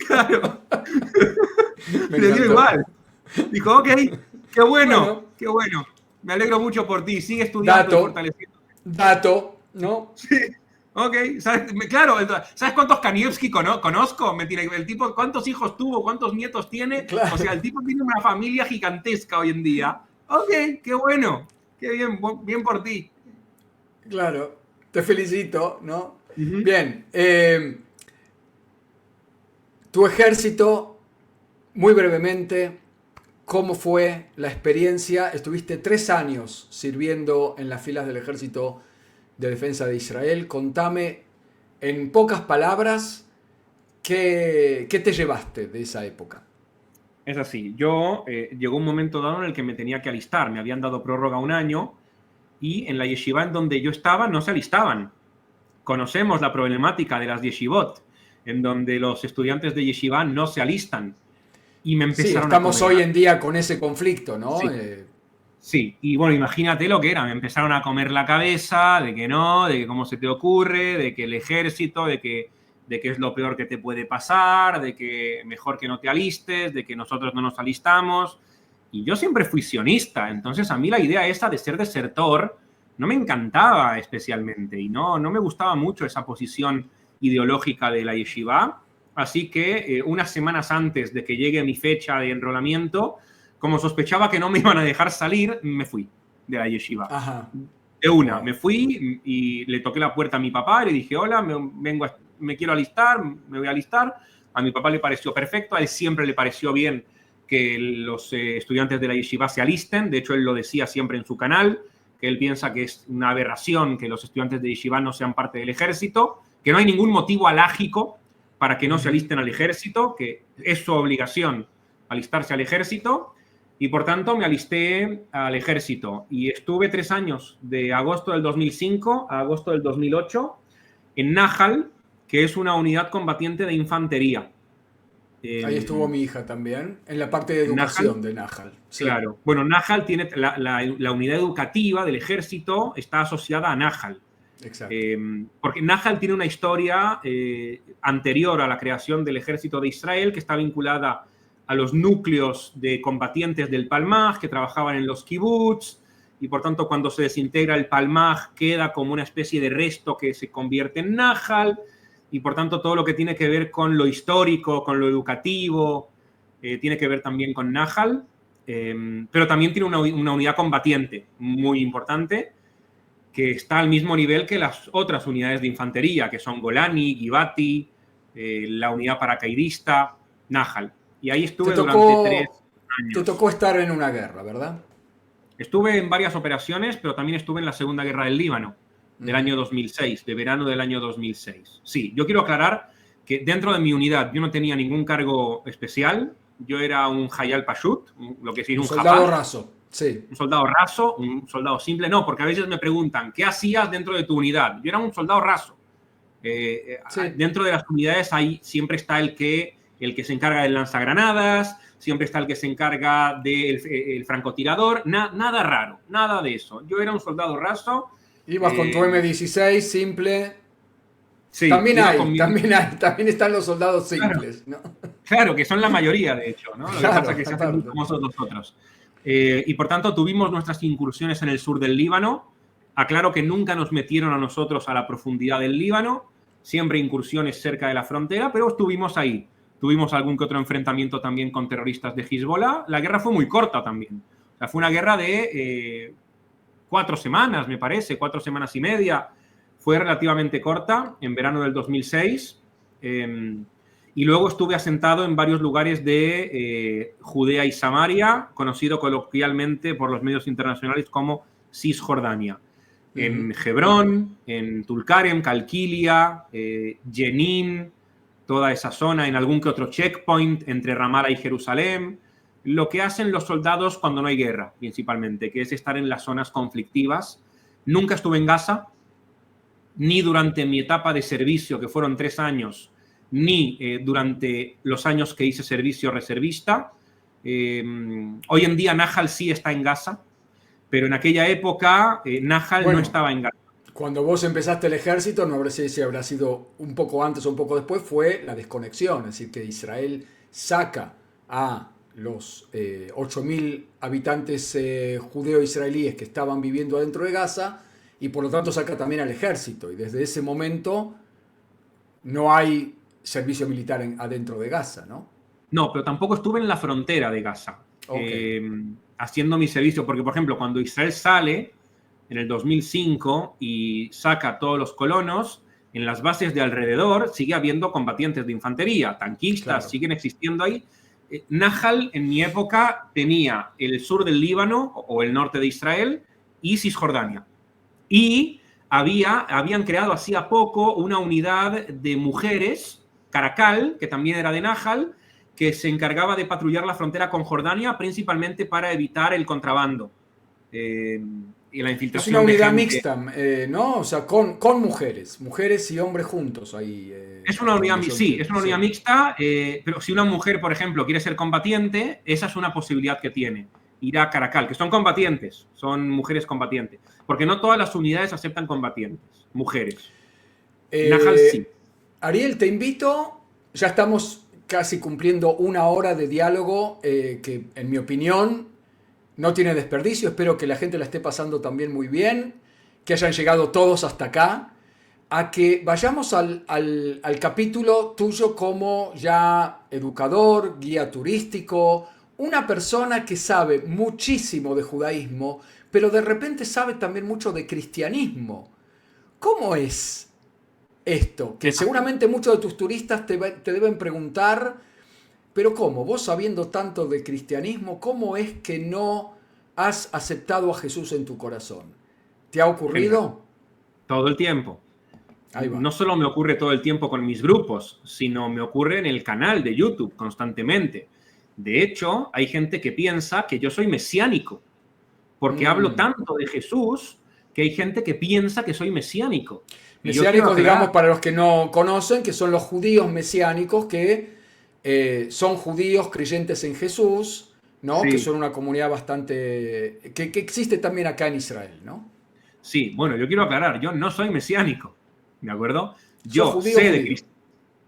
S2: Claro. Le dio igual. Dijo, ok, qué bueno. Me alegro mucho por ti. Sigue estudiando y fortaleciendo.
S1: Dato, ¿no?
S2: Sí. Ok, claro, ¿sabes cuántos Kanievski conozco? El tipo, ¿cuántos hijos tuvo? ¿Cuántos nietos tiene? Claro. O sea, el tipo tiene una familia gigantesca hoy en día. Ok, qué bueno, qué bien por ti.
S1: Claro, te felicito, ¿no? Bien, tu ejército, muy brevemente, ¿cómo fue la experiencia? Estuviste 3 años sirviendo en las filas del ejército de defensa de Israel. Contame en pocas palabras qué te llevaste de esa época.
S2: Es así, yo llegó un momento dado en el que me tenía que alistar, me habían dado prórroga 1 año y en la yeshiva en donde yo estaba no se alistaban. Conocemos la problemática de las yeshivot, en donde los estudiantes de yeshiva no se alistan. Y me empezaron
S1: estamos hoy en día con ese conflicto, ¿no?
S2: Sí, y bueno, imagínate lo que era. Me empezaron a comer la cabeza de que no, de que cómo se te ocurre, de que el ejército, de que es lo peor que te puede pasar, de que mejor que no te alistes, de que nosotros no nos alistamos. Y yo siempre fui sionista, entonces a mí la idea esa de ser desertor no me encantaba especialmente y no me gustaba mucho esa posición ideológica de la yeshiva. Así que unas semanas antes de que llegue mi fecha de enrolamiento, como sospechaba que no me iban a dejar salir, me fui de la yeshiva.
S1: Ajá.
S2: De una, me fui y le toqué la puerta a mi papá y le dije, hola, me quiero alistar, me voy a alistar. A mi papá le pareció perfecto, a él siempre le pareció bien que los estudiantes de la yeshiva se alisten. De hecho, él lo decía siempre en su canal, que él piensa que es una aberración que los estudiantes de yeshiva no sean parte del ejército, que no hay ningún motivo alágico para que no se alisten al ejército, que es su obligación alistarse al ejército. Y por tanto me alisté al ejército y estuve 3 años, de agosto del 2005 a agosto del 2008, en Nahal, que es una unidad combatiente de infantería.
S1: Ahí estuvo mi hija también, en la parte de educación de Nahal.
S2: Sí. Claro. Bueno, Nahal tiene la unidad educativa del ejército, está asociada a Nahal.
S1: Exacto.
S2: Porque Nahal tiene una historia anterior a la creación del ejército de Israel que está vinculada a los núcleos de combatientes del Palmaj que trabajaban en los kibbutz, y por tanto cuando se desintegra el Palmaj queda como una especie de resto que se convierte en Nahal, y por tanto todo lo que tiene que ver con lo histórico, con lo educativo, tiene que ver también con Nahal, pero también tiene una unidad combatiente muy importante que está al mismo nivel que las otras unidades de infantería, que son Golani, Givati, la unidad paracaidista, Nahal. Y ahí estuve durante 3 años.
S1: Te tocó estar en una guerra, ¿verdad?
S2: Estuve en varias operaciones, pero también estuve en la Segunda Guerra del Líbano, del año 2006, de verano del año 2006. Sí, yo quiero aclarar que dentro de mi unidad yo no tenía ningún cargo especial. Yo era un Hayal Pashut, lo que sí es un
S1: soldado raso. Sí.
S2: Un soldado raso, un soldado simple. No, porque a veces me preguntan, ¿qué hacías dentro de tu unidad? Yo era un soldado raso. Sí. Dentro de las unidades ahí siempre está el que se encarga del lanzagranadas, siempre está el que se encarga del francotirador, nada raro, nada de eso. Yo era un soldado raso.
S1: Ibas con tu M16 simple.
S2: Sí,
S1: también están los soldados simples,
S2: claro,
S1: ¿no?
S2: Claro, que son la mayoría, de hecho, ¿no? Lo que pasa es que se hacen muy famosos nosotros. Y por tanto tuvimos nuestras incursiones en el sur del Líbano. Aclaro que nunca nos metieron a nosotros a la profundidad del Líbano, siempre incursiones cerca de la frontera, pero estuvimos ahí. Tuvimos algún que otro enfrentamiento también con terroristas de Hezbollah. La guerra fue muy corta también. O sea, fue una guerra de 4 semanas, me parece, 4 semanas y media. Fue relativamente corta, en verano del 2006. Y luego estuve asentado en varios lugares de Judea y Samaria, conocido coloquialmente por los medios internacionales como Cisjordania. En Hebrón, en Tulkarem, Calquilia, Jenin, toda esa zona, en algún que otro checkpoint entre Ramallah y Jerusalén. Lo que hacen los soldados cuando no hay guerra, principalmente, que es estar en las zonas conflictivas. Nunca estuve en Gaza, ni durante mi etapa de servicio, que fueron 3 años, ni durante los años que hice servicio reservista. Hoy en día Nahal sí está en Gaza, pero en aquella época Nahal no estaba en Gaza.
S1: Cuando vos empezaste el ejército, no sé si habrá sido un poco antes o un poco después, fue la desconexión, es decir, que Israel saca a los 8.000 habitantes judeo-israelíes que estaban viviendo adentro de Gaza y por lo tanto saca también al ejército. Y desde ese momento no hay servicio militar adentro de Gaza, ¿no?
S2: No, pero tampoco estuve en la frontera de Gaza haciendo mi servicio, porque por ejemplo cuando Israel sale en el 2005 y saca a todos los colonos, en las bases de alrededor sigue habiendo combatientes de infantería, tanquistas, siguen existiendo ahí. Nahal en mi época tenía el sur del Líbano o el norte de Israel y Cisjordania. Y habían creado hacía poco una unidad de mujeres, Caracal, que también era de Nahal, que se encargaba de patrullar la frontera con Jordania, principalmente para evitar el contrabando y la infiltración.
S1: Es una unidad mixta, ¿no? O sea, con mujeres y hombres juntos ahí.
S2: Es una unidad, sí, es una unidad mixta, pero si una mujer, por ejemplo, quiere ser combatiente, esa es una posibilidad que tiene. Ir a Caracal, que son combatientes, son mujeres combatientes. Porque no todas las unidades aceptan combatientes, mujeres. Nahal sí.
S1: Ariel, te invito, ya estamos casi cumpliendo 1 hora de diálogo que, en mi opinión, no tiene desperdicio. Espero que la gente la esté pasando también muy bien, que hayan llegado todos hasta acá, a que vayamos al capítulo tuyo como ya educador, guía turístico, una persona que sabe muchísimo de judaísmo, pero de repente sabe también mucho de cristianismo. ¿Cómo es esto? Que seguramente muchos de tus turistas te deben preguntar, pero ¿cómo? Vos sabiendo tanto de cristianismo, ¿cómo es que no has aceptado a Jesús en tu corazón? ¿Te ha ocurrido?
S2: Todo el tiempo. No solo me ocurre todo el tiempo con mis grupos, sino me ocurre en el canal de YouTube constantemente. De hecho, hay gente que piensa que yo soy mesiánico, porque hablo tanto de Jesús que hay gente que piensa que soy mesiánico.
S1: Mesiánicos, digamos, para los que no conocen, que son los judíos mesiánicos, que son judíos creyentes en Jesús, ¿no? Sí. Que son una comunidad bastante... que existe también acá en Israel, ¿no?
S2: Sí, bueno, yo quiero aclarar, yo no soy mesiánico, ¿de acuerdo? Yo sé de Cristo.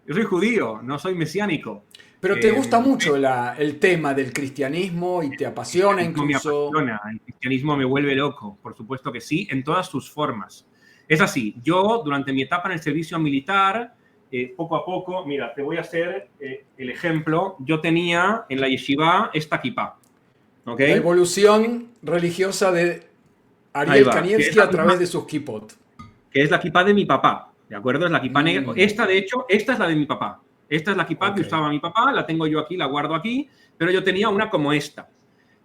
S2: Yo soy judío, no soy mesiánico.
S1: Pero te gusta mucho el tema del cristianismo y te apasiona
S2: Me
S1: incluso.
S2: apasiona, el cristianismo me vuelve loco, por supuesto que sí, en todas sus formas. Es así, yo durante mi etapa en el servicio militar, poco a poco, mira, te voy a hacer el ejemplo, yo tenía en la yeshiva esta kipá, ¿ok?
S1: La evolución religiosa de
S2: Ahí
S1: Ariel
S2: va,
S1: Kanievski a través de sus kipot.
S2: que es la kipá de mi papá, ¿de acuerdo? Es la kipá negra.
S1: Mm,
S2: Esta, de hecho, esta es la de mi papá. Esta es la kipá que
S1: ok.
S2: usaba mi papá, la tengo yo aquí, la guardo aquí, pero yo tenía una como esta.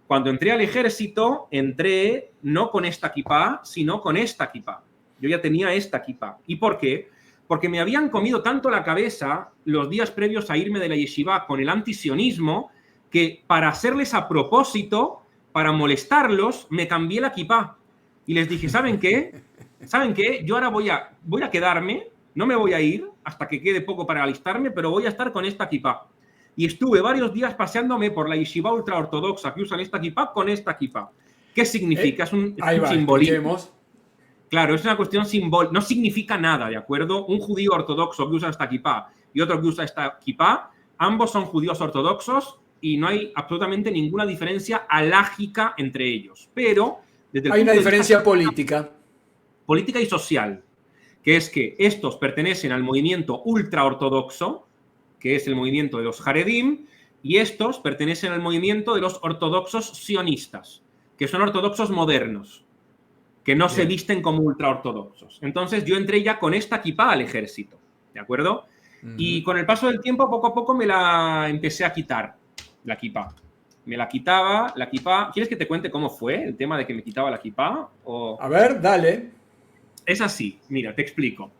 S2: Cuando entré al ejército, entré no con esta kipá, sino con esta kipá. Yo ya tenía esta kipá. ¿Y por qué? Porque me habían comido tanto la cabeza los días previos a irme de la yeshiva con el antisionismo que para hacerles a propósito, para molestarlos, me cambié la kipá. Y les dije, ¿saben qué? ¿Saben qué? Yo ahora voy a quedarme, no me voy a ir hasta que quede poco para alistarme, pero voy a estar con esta kipá. Y estuve varios días paseándome por la yeshiva ultraortodoxa que usan esta kipá con esta kipá. ¿Qué significa? Es un
S1: Ahí va,
S2: simbolismo.
S1: expliquemos.
S2: Claro, es una cuestión simbólica, no significa nada, ¿de acuerdo? Un judío ortodoxo que usa esta kipá y otro que usa esta kipá, ambos son judíos ortodoxos y no hay absolutamente ninguna diferencia alágica entre ellos. Pero desde el
S1: Hay
S2: punto
S1: una
S2: de vista
S1: diferencia política.
S2: política y social, que es que estos pertenecen al movimiento ultraortodoxo, que es el movimiento de los Haredim, y estos pertenecen al movimiento de los ortodoxos sionistas, que son ortodoxos modernos, que no se
S1: Bien.
S2: visten como ultraortodoxos. Entonces yo entré ya con esta kipá al ejército, ¿de acuerdo? Y con el paso del tiempo, poco a poco me la empecé a quitar, la kipá. Me la quitaba, la kipá. ¿Quieres que te cuente cómo fue el tema de que me quitaba la kipá? O...
S1: A ver, dale.
S2: Es así, mira, te explico.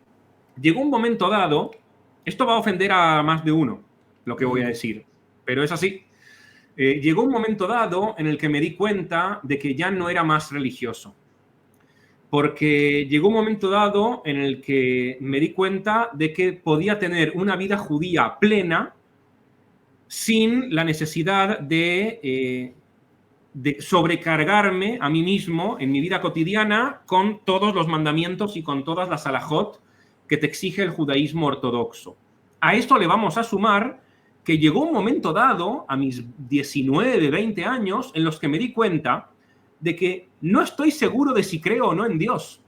S2: Llegó un momento dado, esto va a ofender a más de uno, lo que voy a decir, pero es así. Llegó un momento dado en el que me di cuenta de que ya no era más religioso. Porque llegó un momento dado en el que me di cuenta de que podía tener una vida judía plena sin la necesidad de sobrecargarme a mí mismo en mi vida cotidiana con todos los mandamientos y con todas las halajot que te exige el judaísmo ortodoxo. A esto le vamos a sumar que llegó un momento dado, a mis 19, 20 años, en los que me di cuenta de que no estoy seguro de si creo o no en Dios.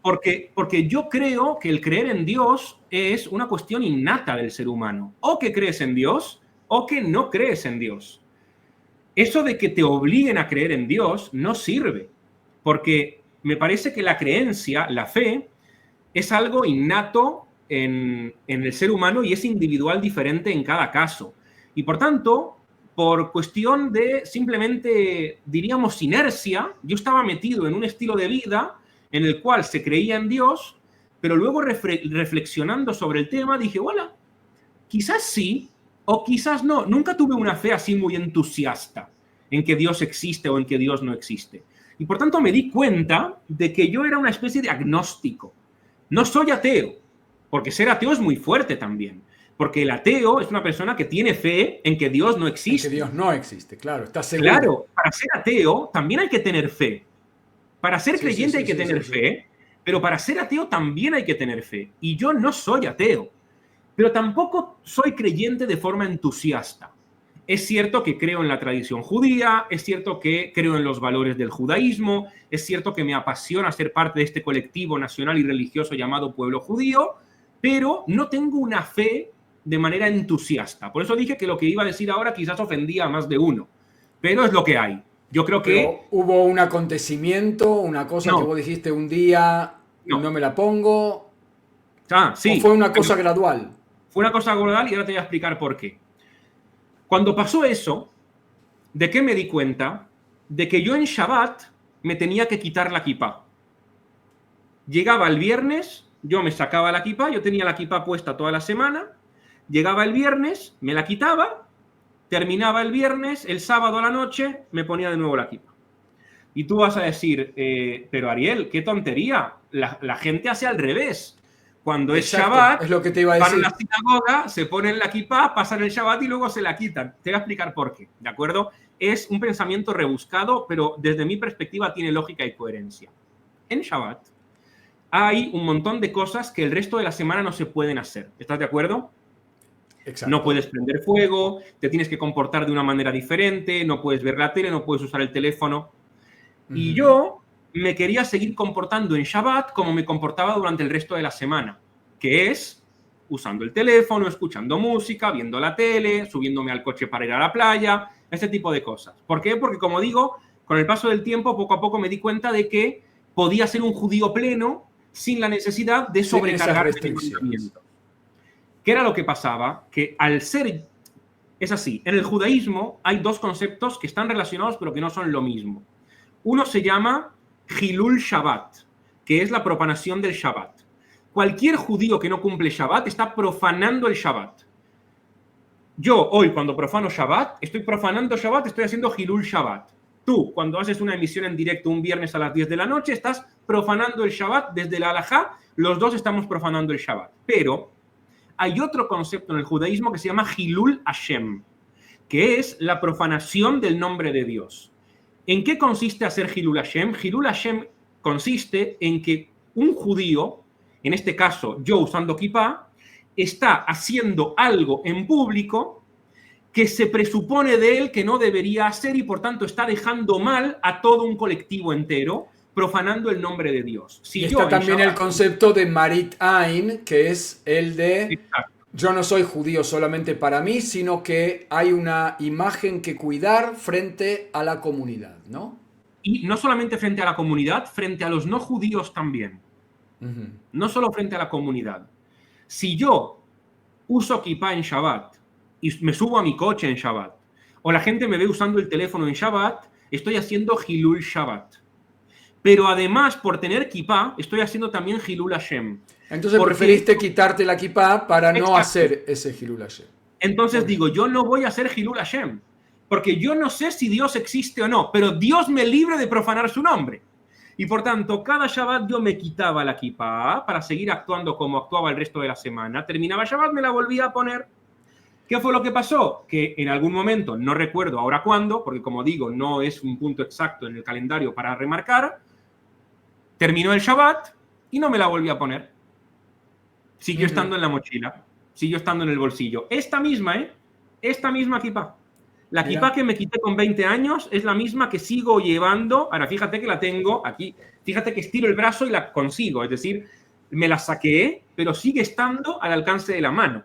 S2: Porque yo creo que el creer en Dios es una cuestión innata del ser humano. O que crees en Dios o que no crees en Dios. Eso de que te obliguen a creer en Dios no sirve, porque me parece que la creencia, la fe, es algo innato en el ser humano y es individual diferente en cada caso. Y por tanto, por cuestión de simplemente, diríamos, inercia, yo estaba metido en un estilo de vida en el cual se creía en Dios, pero luego reflexionando sobre el tema dije, bueno, quizás sí o quizás no. Nunca tuve una fe así muy entusiasta en que Dios existe o en que Dios no existe. Y por tanto me di cuenta de que yo era una especie de agnóstico. No soy ateo, porque ser ateo es muy fuerte también. Porque el ateo es una persona que tiene fe en que Dios no existe.
S1: En que Dios no existe, claro, está seguro.
S2: Claro, para ser ateo también hay que tener fe. Para ser creyente hay que tener fe, pero para ser ateo también hay que tener fe. Y yo no soy ateo, pero tampoco soy creyente de forma entusiasta. Es cierto que creo en la tradición judía, es cierto que creo en los valores del judaísmo, es cierto que me apasiona ser parte de este colectivo nacional y religioso llamado pueblo judío, pero no tengo una fe de manera entusiasta. Por eso dije que lo que iba a decir ahora quizás ofendía a más de uno, pero es lo que hay. Yo creo que...
S1: Pero hubo un acontecimiento, una cosa que vos dijiste un día, no me la pongo.
S2: Sí.
S1: ¿O fue una cosa gradual?
S2: Fue una cosa gradual y ahora te voy a explicar por qué. Cuando pasó eso, ¿de qué me di cuenta? De que yo en Shabbat me tenía que quitar la kipá. Llegaba el viernes, yo me sacaba la kipá, yo tenía la kipá puesta toda la semana, llegaba el viernes, me la quitaba, terminaba el viernes, el sábado a la noche me ponía de nuevo la kipá. Y tú vas a decir, pero Ariel, qué tontería, la gente hace al revés. Cuando es Shabbat,
S1: es lo que te iba a decir.
S2: van a la sinagoga, se ponen la kipá, pasan el Shabbat y luego se la quitan. Te voy a explicar por qué, ¿de acuerdo? Es un pensamiento rebuscado, pero desde mi perspectiva tiene lógica y coherencia. En Shabbat hay un montón de cosas que el resto de la semana no se pueden hacer. ¿Estás de acuerdo?
S1: Exacto.
S2: No puedes prender fuego, te tienes que comportar de una manera diferente, no puedes ver la tele, no puedes usar el teléfono. Y yo me quería seguir comportando en Shabbat como me comportaba durante el resto de la semana, que es usando el teléfono, escuchando música, viendo la tele, subiéndome al coche para ir a la playa, ese tipo de cosas. ¿Por qué? Porque, como digo, con el paso del tiempo, poco a poco me di cuenta de que podía ser un judío pleno sin la necesidad de sobrecargar el mandamiento. ¿Qué era lo que pasaba? Que al ser... Es así, en el judaísmo hay dos conceptos que están relacionados pero que no son lo mismo. Uno se llama Hilul Shabbat, que es la profanación del Shabbat. Cualquier judío que no cumple Shabbat está profanando el Shabbat. Yo hoy, cuando profano Shabbat, estoy profanando Shabbat, estoy haciendo Hilul Shabbat. Tú, cuando haces una emisión en directo un viernes a las 10 de la noche, estás profanando el Shabbat desde la halajá. Los dos estamos profanando el Shabbat. Pero hay otro concepto en el judaísmo que se llama Hilul Hashem, que es la profanación del nombre de Dios. ¿En qué consiste hacer Hilul Hashem? Hilul Hashem consiste en que un judío, en este caso yo usando kippah, está haciendo algo en público que se presupone de él que no debería hacer y por tanto está dejando mal a todo un colectivo entero, profanando el nombre de Dios.
S1: Si y está también Shabbat, el concepto de Marit Ain, que es el de exacto. Yo no soy judío solamente para mí, sino que hay una imagen que cuidar frente a la comunidad, ¿no?
S2: Y no solamente frente a la comunidad, frente a los no judíos también. No solo frente a la comunidad. Si yo uso kippah en Shabbat y me subo a mi coche en Shabbat, o la gente me ve usando el teléfono en Shabbat, estoy haciendo Hilul Shabbat. Pero además, por tener kippah, estoy haciendo también Hilul Hashem.
S1: Entonces preferiste quitarte la kippah para no hacer ese Hilul Hashem.
S2: Entonces digo, yo no voy a hacer Hilul Hashem, porque yo no sé si Dios existe o no, pero Dios me libre de profanar su nombre. Y por tanto, cada Shabbat yo me quitaba la kippah para seguir actuando como actuaba el resto de la semana. Terminaba Shabbat, me la volvía a poner. ¿Qué fue lo que pasó? Que en algún momento, no recuerdo ahora cuándo, porque como digo, no es un punto exacto en el calendario para remarcar, terminó el Shabbat y no me la volví a poner. Siguió estando en la mochila, siguió estando en el bolsillo. Esta misma kippah. La kippah que me quité con 20 años es la misma que sigo llevando. Ahora, fíjate que la tengo aquí. Fíjate que estiro el brazo y la consigo. Es decir, me la saqué, pero sigue estando al alcance de la mano.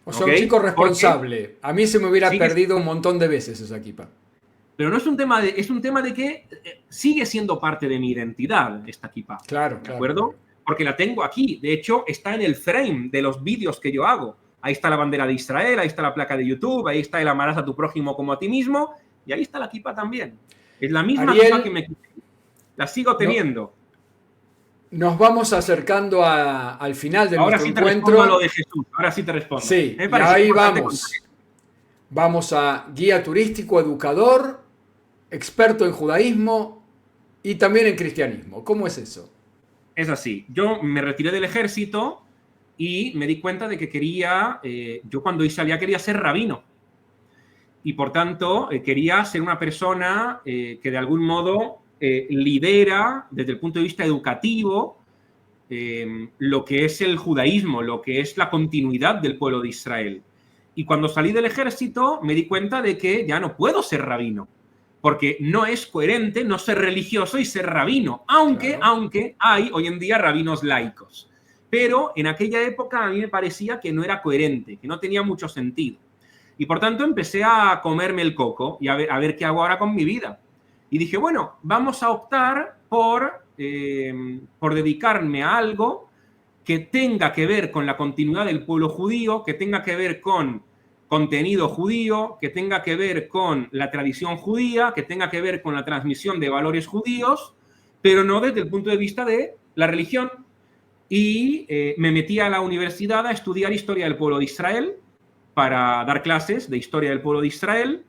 S1: O sea, un chico responsable. A mí se me hubiera perdido un montón de veces esa kippah.
S2: Pero no es un tema de... Es un tema de que sigue siendo parte de mi identidad esta kippah.
S1: Claro,
S2: ¿de acuerdo? Claro. Porque la tengo aquí. De hecho, está en el frame de los vídeos que yo hago. Ahí está la bandera de Israel, ahí está la placa de YouTube, ahí está el amarás a tu prójimo como a ti mismo, y ahí está la kippah también. Es la misma kippah que me quité. La sigo teniendo.
S1: Nos vamos acercando al final de nuestro encuentro. Ahora sí te respondo
S2: a lo de Jesús. Ahora sí te respondo.
S1: Sí, y ahí vamos. Vamos a guía turístico, educador, experto en judaísmo y también en cristianismo. ¿Cómo es eso?
S2: Es así. Yo me retiré del ejército y me di cuenta de que yo cuando salía quería ser rabino. Y por tanto, quería ser una persona que de algún modo lidera desde el punto de vista educativo lo que es el judaísmo, lo que es la continuidad del pueblo de Israel. Y cuando salí del ejército me di cuenta de que ya no puedo ser rabino, porque no es coherente no ser religioso y ser rabino, aunque hay hoy en día rabinos laicos. Pero en aquella época a mí me parecía que no era coherente, que no tenía mucho sentido. Y por tanto empecé a comerme el coco y a ver qué hago ahora con mi vida. Y dije, bueno, vamos a optar por dedicarme a algo que tenga que ver con la continuidad del pueblo judío, que tenga que ver con contenido judío, que tenga que ver con la tradición judía, que tenga que ver con la transmisión de valores judíos, pero no desde el punto de vista de la religión. Y me metí a la universidad a estudiar historia del pueblo de Israel para dar clases de historia del pueblo de Israel.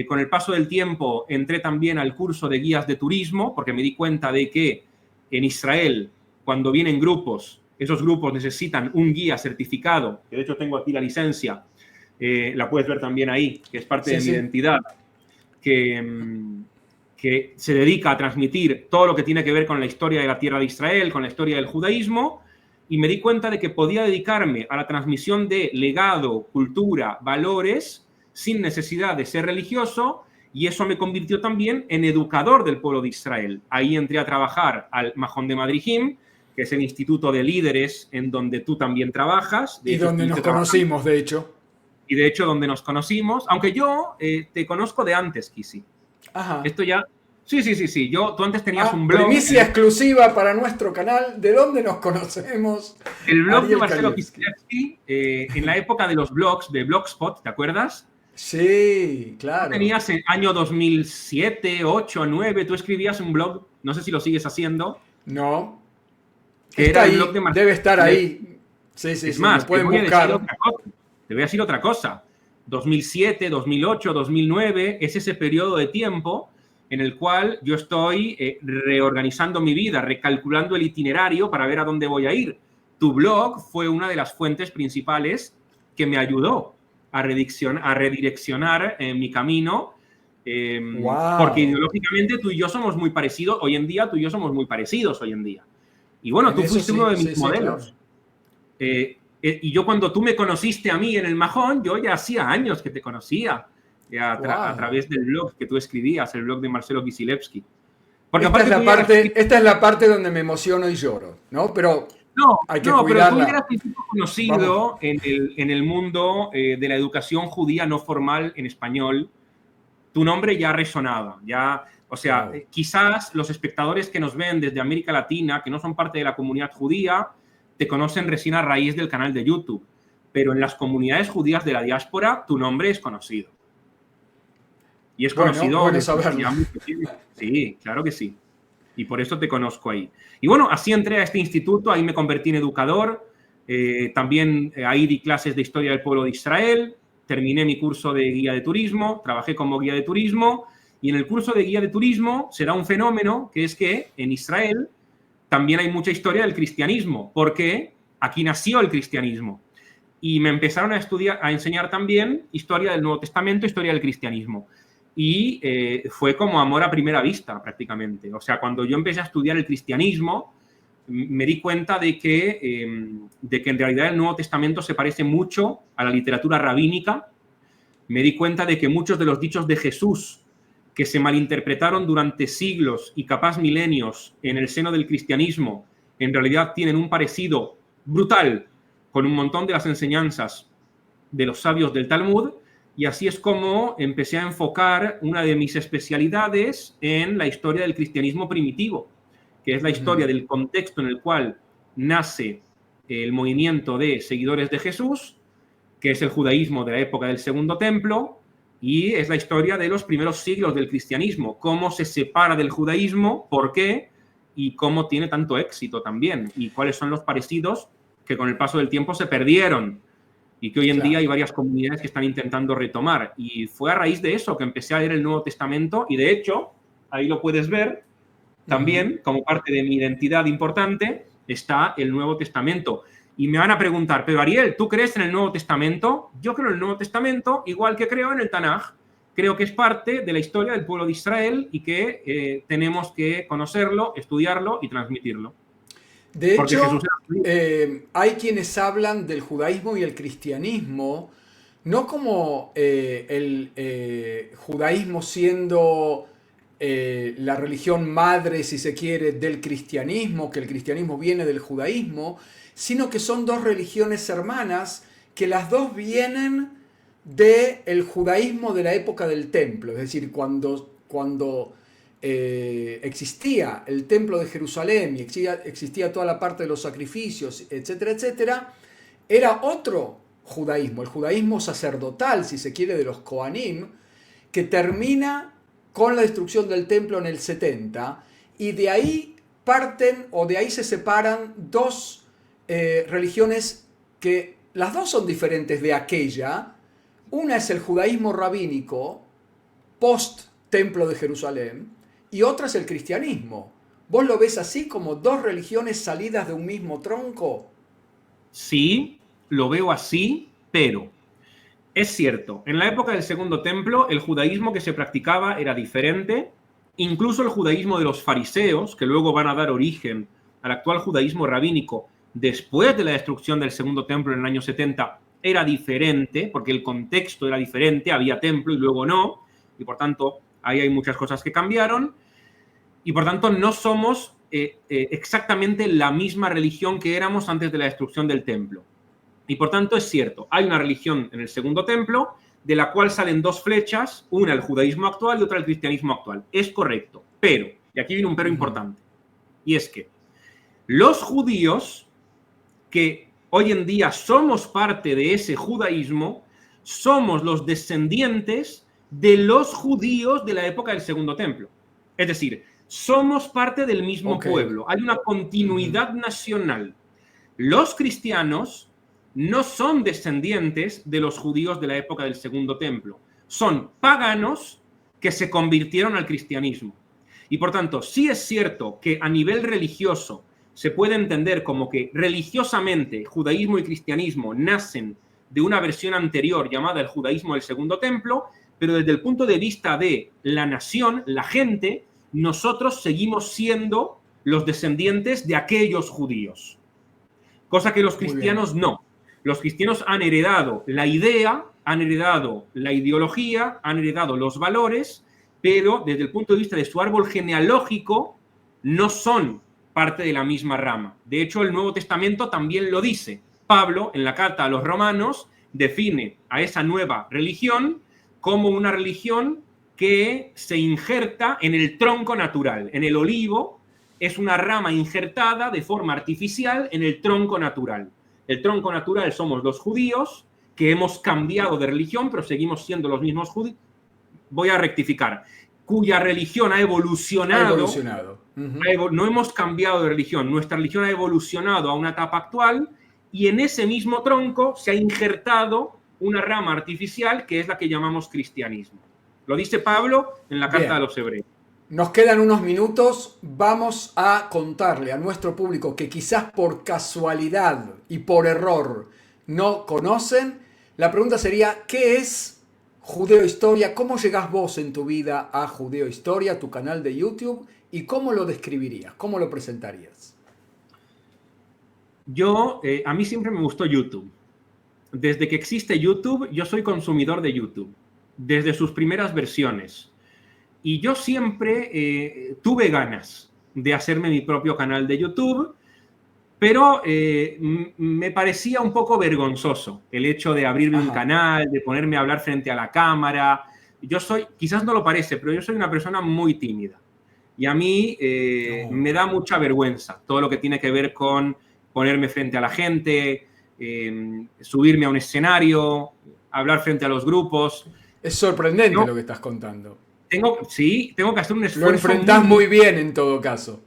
S2: Con el paso del tiempo entré también al curso de guías de turismo porque me di cuenta de que en Israel, cuando vienen grupos, esos grupos necesitan un guía certificado, que de hecho tengo aquí la licencia, la puedes ver también ahí, que es parte de mi identidad, que se dedica a transmitir todo lo que tiene que ver con la historia de la tierra de Israel, con la historia del judaísmo, y me di cuenta de que podía dedicarme a la transmisión de legado, cultura, valores, sin necesidad de ser religioso, y eso me convirtió también en educador del pueblo de Israel. Ahí entré a trabajar al Mahón de Madrijim, que es el instituto de líderes en donde tú también trabajas.
S1: Y donde nos conocimos, de hecho.
S2: Y de hecho, donde nos conocimos, aunque yo te conozco de antes, Kisi.
S1: Ajá.
S2: Esto ya... Sí. Tú antes tenías un blog.
S1: Primicia exclusiva para nuestro canal. ¿De dónde nos conocemos?
S2: El blog Ariel de Marcelo Kisilepski, en la época de los blogs, de Blogspot, ¿te acuerdas?
S1: Sí, claro.
S2: Tú tenías el año 2007, 8, 9, tú escribías un blog, no sé si lo sigues haciendo.
S1: No.
S2: Que
S1: está
S2: era
S1: ahí,
S2: el blog de Marcelo.
S1: Debe estar ahí. Sí,
S2: es más,
S1: pueden buscar.
S2: Te voy a decir otra cosa. 2007, 2008, 2009 es ese periodo de tiempo en el cual yo estoy reorganizando mi vida, recalculando el itinerario para ver a dónde voy a ir. Tu blog fue una de las fuentes principales que me ayudó a redireccionar mi camino,
S1: Wow.
S2: porque ideológicamente tú y yo somos muy parecidos hoy en día, Y bueno, tú fuiste uno de mis modelos. Claro. Y yo cuando tú me conociste a mí en el Mahón, yo ya hacía años que te conocía. A través del blog que tú escribías, el blog de Marcelo Kisilepski.
S1: Porque esta es la parte donde me emociono y lloro, ¿no? Pero hay que cuidarla.
S2: Pero tú eras un tipo conocido en el mundo de la educación judía no formal en español. Tu nombre ya resonaba. Quizás los espectadores que nos ven desde América Latina, que no son parte de la comunidad judía, te conocen recién a raíz del canal de YouTube. Pero en las comunidades judías de la diáspora, tu nombre es conocido. Y es conocido.
S1: Bueno saberlo.
S2: Sí, claro que sí. Y por eso te conozco ahí. Y bueno, así entré a este instituto, ahí me convertí en educador. También ahí di clases de historia del pueblo de Israel. Terminé mi curso de guía de turismo, trabajé como guía de turismo. Y en el curso de guía de turismo se da un fenómeno que es que en Israel también hay mucha historia del cristianismo, porque aquí nació el cristianismo. Y me empezaron a enseñar también historia del Nuevo Testamento, historia del cristianismo. Y fue como amor a primera vista, prácticamente. O sea, cuando yo empecé a estudiar el cristianismo, me di cuenta de que en realidad el Nuevo Testamento se parece mucho a la literatura rabínica. Me di cuenta de que muchos de los dichos de Jesús que se malinterpretaron durante siglos y capaz milenios en el seno del cristianismo, en realidad tienen un parecido brutal con un montón de las enseñanzas de los sabios del Talmud. Y así es como empecé a enfocar una de mis especialidades en la historia del cristianismo primitivo, que es la historia del contexto en el cual nace el movimiento de seguidores de Jesús, que es el judaísmo de la época del Segundo Templo, y es la historia de los primeros siglos del cristianismo, cómo se separa del judaísmo, por qué, y cómo tiene tanto éxito también, y cuáles son los parecidos que con el paso del tiempo se perdieron, y que hoy en día hay varias comunidades que están intentando retomar. Y fue a raíz de eso que empecé a leer el Nuevo Testamento, y de hecho, ahí lo puedes ver, también como parte de mi identidad importante, está el Nuevo Testamento. Y me van a preguntar, pero Ariel, ¿tú crees en el Nuevo Testamento? Yo creo en el Nuevo Testamento, igual que creo en el Tanaj. Creo que es parte de la historia del pueblo de Israel y que tenemos que conocerlo, estudiarlo y transmitirlo.
S1: De hecho, hay quienes hablan del judaísmo y el cristianismo, no como el judaísmo siendo la religión madre, si se quiere, del cristianismo, que el cristianismo viene del judaísmo, sino que son dos religiones hermanas que las dos vienen del judaísmo de la época del templo, es decir, cuando existía el templo de Jerusalén y existía toda la parte de los sacrificios, etcétera, etcétera, era otro judaísmo, el judaísmo sacerdotal, si se quiere, de los Kohanim, que termina con la destrucción del templo en el 70, y de ahí parten o de ahí se separan dos religiones que las dos son diferentes de aquella. Una es el judaísmo rabínico post templo de Jerusalén, y otra es el cristianismo. ¿Vos lo ves así, como dos religiones salidas de un mismo tronco?
S2: Sí, lo veo así, pero es cierto, en la época del Segundo Templo el judaísmo que se practicaba era diferente, incluso el judaísmo de los fariseos, que luego van a dar origen al actual judaísmo rabínico, después de la destrucción del Segundo Templo en el año 70 era diferente, porque el contexto era diferente, había templo y luego no, y por tanto ahí hay muchas cosas que cambiaron, y por tanto no somos exactamente la misma religión que éramos antes de la destrucción del templo. Y por tanto es cierto, hay una religión en el Segundo Templo de la cual salen dos flechas, una el judaísmo actual y otra el cristianismo actual. Es correcto, pero, y aquí viene un pero importante, y es que los judíos que hoy en día somos parte de ese judaísmo, somos los descendientes de los judíos de la época del Segundo Templo. Es decir, somos parte del mismo pueblo. Hay una continuidad nacional. Los cristianos no son descendientes de los judíos de la época del Segundo Templo. Son paganos que se convirtieron al cristianismo. Y por tanto, sí es cierto que a nivel religioso se puede entender como que religiosamente judaísmo y cristianismo nacen de una versión anterior llamada el judaísmo del Segundo Templo, pero desde el punto de vista de la nación, la gente, nosotros seguimos siendo los descendientes de aquellos judíos. Cosa que los cristianos no. Los cristianos han heredado la idea, han heredado la ideología, han heredado los valores, pero desde el punto de vista de su árbol genealógico no son parte de la misma rama. De hecho, el Nuevo Testamento también lo dice. Pablo, en la carta a los romanos, define a esa nueva religión como una religión que se injerta en el tronco natural. En el olivo es una rama injertada de forma artificial en el tronco natural. El tronco natural somos los judíos, que hemos cambiado de religión, pero seguimos siendo los mismos judíos. Voy a rectificar. Cuya religión ha evolucionado. No hemos cambiado de religión. Nuestra religión ha evolucionado a una etapa actual y en ese mismo tronco se ha injertado una rama artificial que es la que llamamos cristianismo. Lo dice Pablo en la carta a los Hebreos.
S1: Nos quedan unos minutos. Vamos a contarle a nuestro público que quizás por casualidad y por error no conocen. La pregunta sería, ¿qué es Judeo Historia? ¿Cómo llegás vos en tu vida a Judeo Historia, tu canal de YouTube? ¿Y cómo lo describirías? ¿Cómo lo presentarías?
S2: A mí siempre me gustó YouTube. Desde que existe YouTube, yo soy consumidor de YouTube. Desde sus primeras versiones. Y yo siempre tuve ganas de hacerme mi propio canal de YouTube, pero me parecía un poco vergonzoso el hecho de abrirme un canal, de ponerme a hablar frente a la cámara. Quizás no lo parece, pero yo soy una persona muy tímida. Y a mí me da mucha vergüenza todo lo que tiene que ver con ponerme frente a la gente, subirme a un escenario, hablar frente a los grupos.
S1: Es sorprendente lo que estás contando.
S2: Tengo que hacer un esfuerzo.
S1: Lo enfrentás muy bien en todo caso.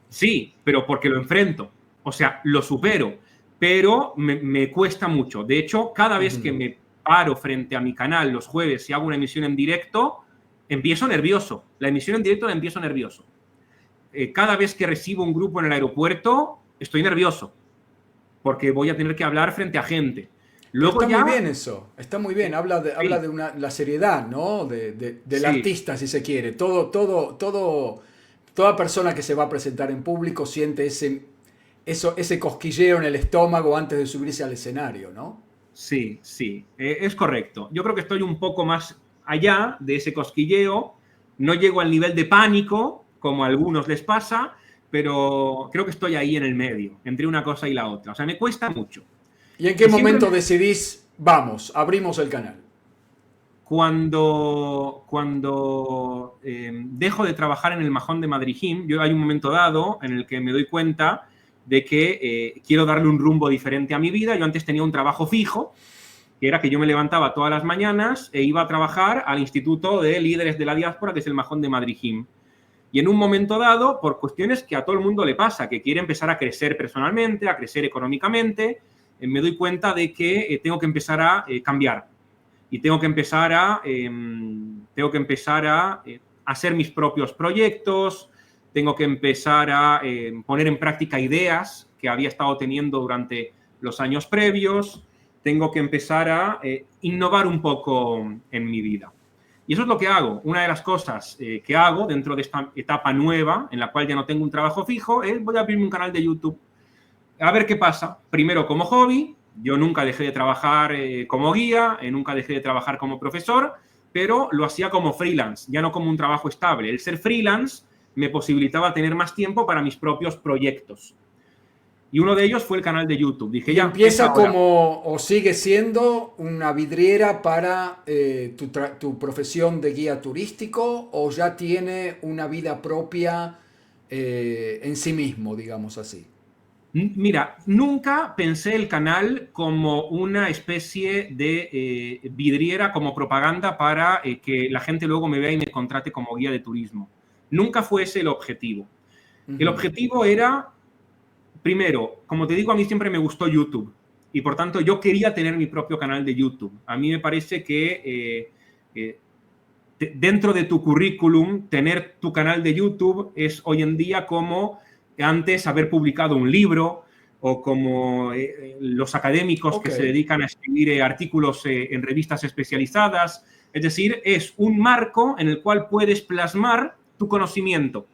S2: Sí, pero porque lo enfrento. O sea, lo supero, pero me cuesta mucho. De hecho, cada vez que me paro frente a mi canal los jueves y hago una emisión en directo, empiezo nervioso. La emisión en directo la empiezo nervioso. Cada vez que recibo un grupo en el aeropuerto, estoy nervioso, porque voy a tener que hablar frente a gente.
S1: Luego está muy bien eso, está muy bien. Habla de la seriedad, ¿no? Del artista, si se quiere. Toda persona que se va a presentar en público siente ese cosquilleo en el estómago antes de subirse al escenario, ¿no?
S2: Sí, es correcto. Yo creo que estoy un poco más allá de ese cosquilleo. No llego al nivel de pánico, como a algunos les pasa, pero creo que estoy ahí en el medio, entre una cosa y la otra. O sea, me cuesta mucho.
S1: ¿Y en qué momento decidís, vamos, abrimos el canal?
S2: Cuando dejo de trabajar en el Mahón de Madrid Gym, hay un momento dado en el que me doy cuenta de que quiero darle un rumbo diferente a mi vida. Yo antes tenía un trabajo fijo, que era que yo me levantaba todas las mañanas e iba a trabajar al Instituto de Líderes de la Diáspora, que es el Mahón de Madrid Gym. Y en un momento dado, por cuestiones que a todo el mundo le pasa, que quiere empezar a crecer personalmente, a crecer económicamente, me doy cuenta de que tengo que empezar a cambiar y tengo que empezar a hacer mis propios proyectos, tengo que empezar a poner en práctica ideas que había estado teniendo durante los años previos, tengo que empezar a innovar un poco en mi vida. Y eso es lo que hago. Una de las cosas que hago dentro de esta etapa nueva, en la cual ya no tengo un trabajo fijo, es voy a abrirme un canal de YouTube. a ver qué pasa. Primero como hobby, yo nunca dejé de trabajar como guía, nunca dejé de trabajar como profesor, pero lo hacía como freelance, ya no como un trabajo estable. El ser freelance me posibilitaba tener más tiempo para mis propios proyectos. Y uno de ellos fue el canal de YouTube. Dije,
S1: Y
S2: ya, es
S1: empieza
S2: ahora.
S1: como, o sigue siendo una vidriera para tu profesión de guía turístico, o ya tiene una vida propia en sí mismo, digamos así.
S2: Mira, nunca pensé el canal como una especie de vidriera, como propaganda para que la gente luego me vea y me contrate como guía de turismo. Nunca fue ese el objetivo. El
S1: Ujú.
S2: objetivo era, primero, como te digo, a mí siempre me gustó YouTube y por tanto yo quería tener mi propio canal de YouTube. A mí me parece que dentro de tu currículum, tener tu canal de YouTube es hoy en día como antes haber publicado un libro o como los académicos
S1: Ok,
S2: que se dedican a escribir artículos en revistas especializadas. Es decir, es un marco en el cual puedes plasmar tu conocimiento.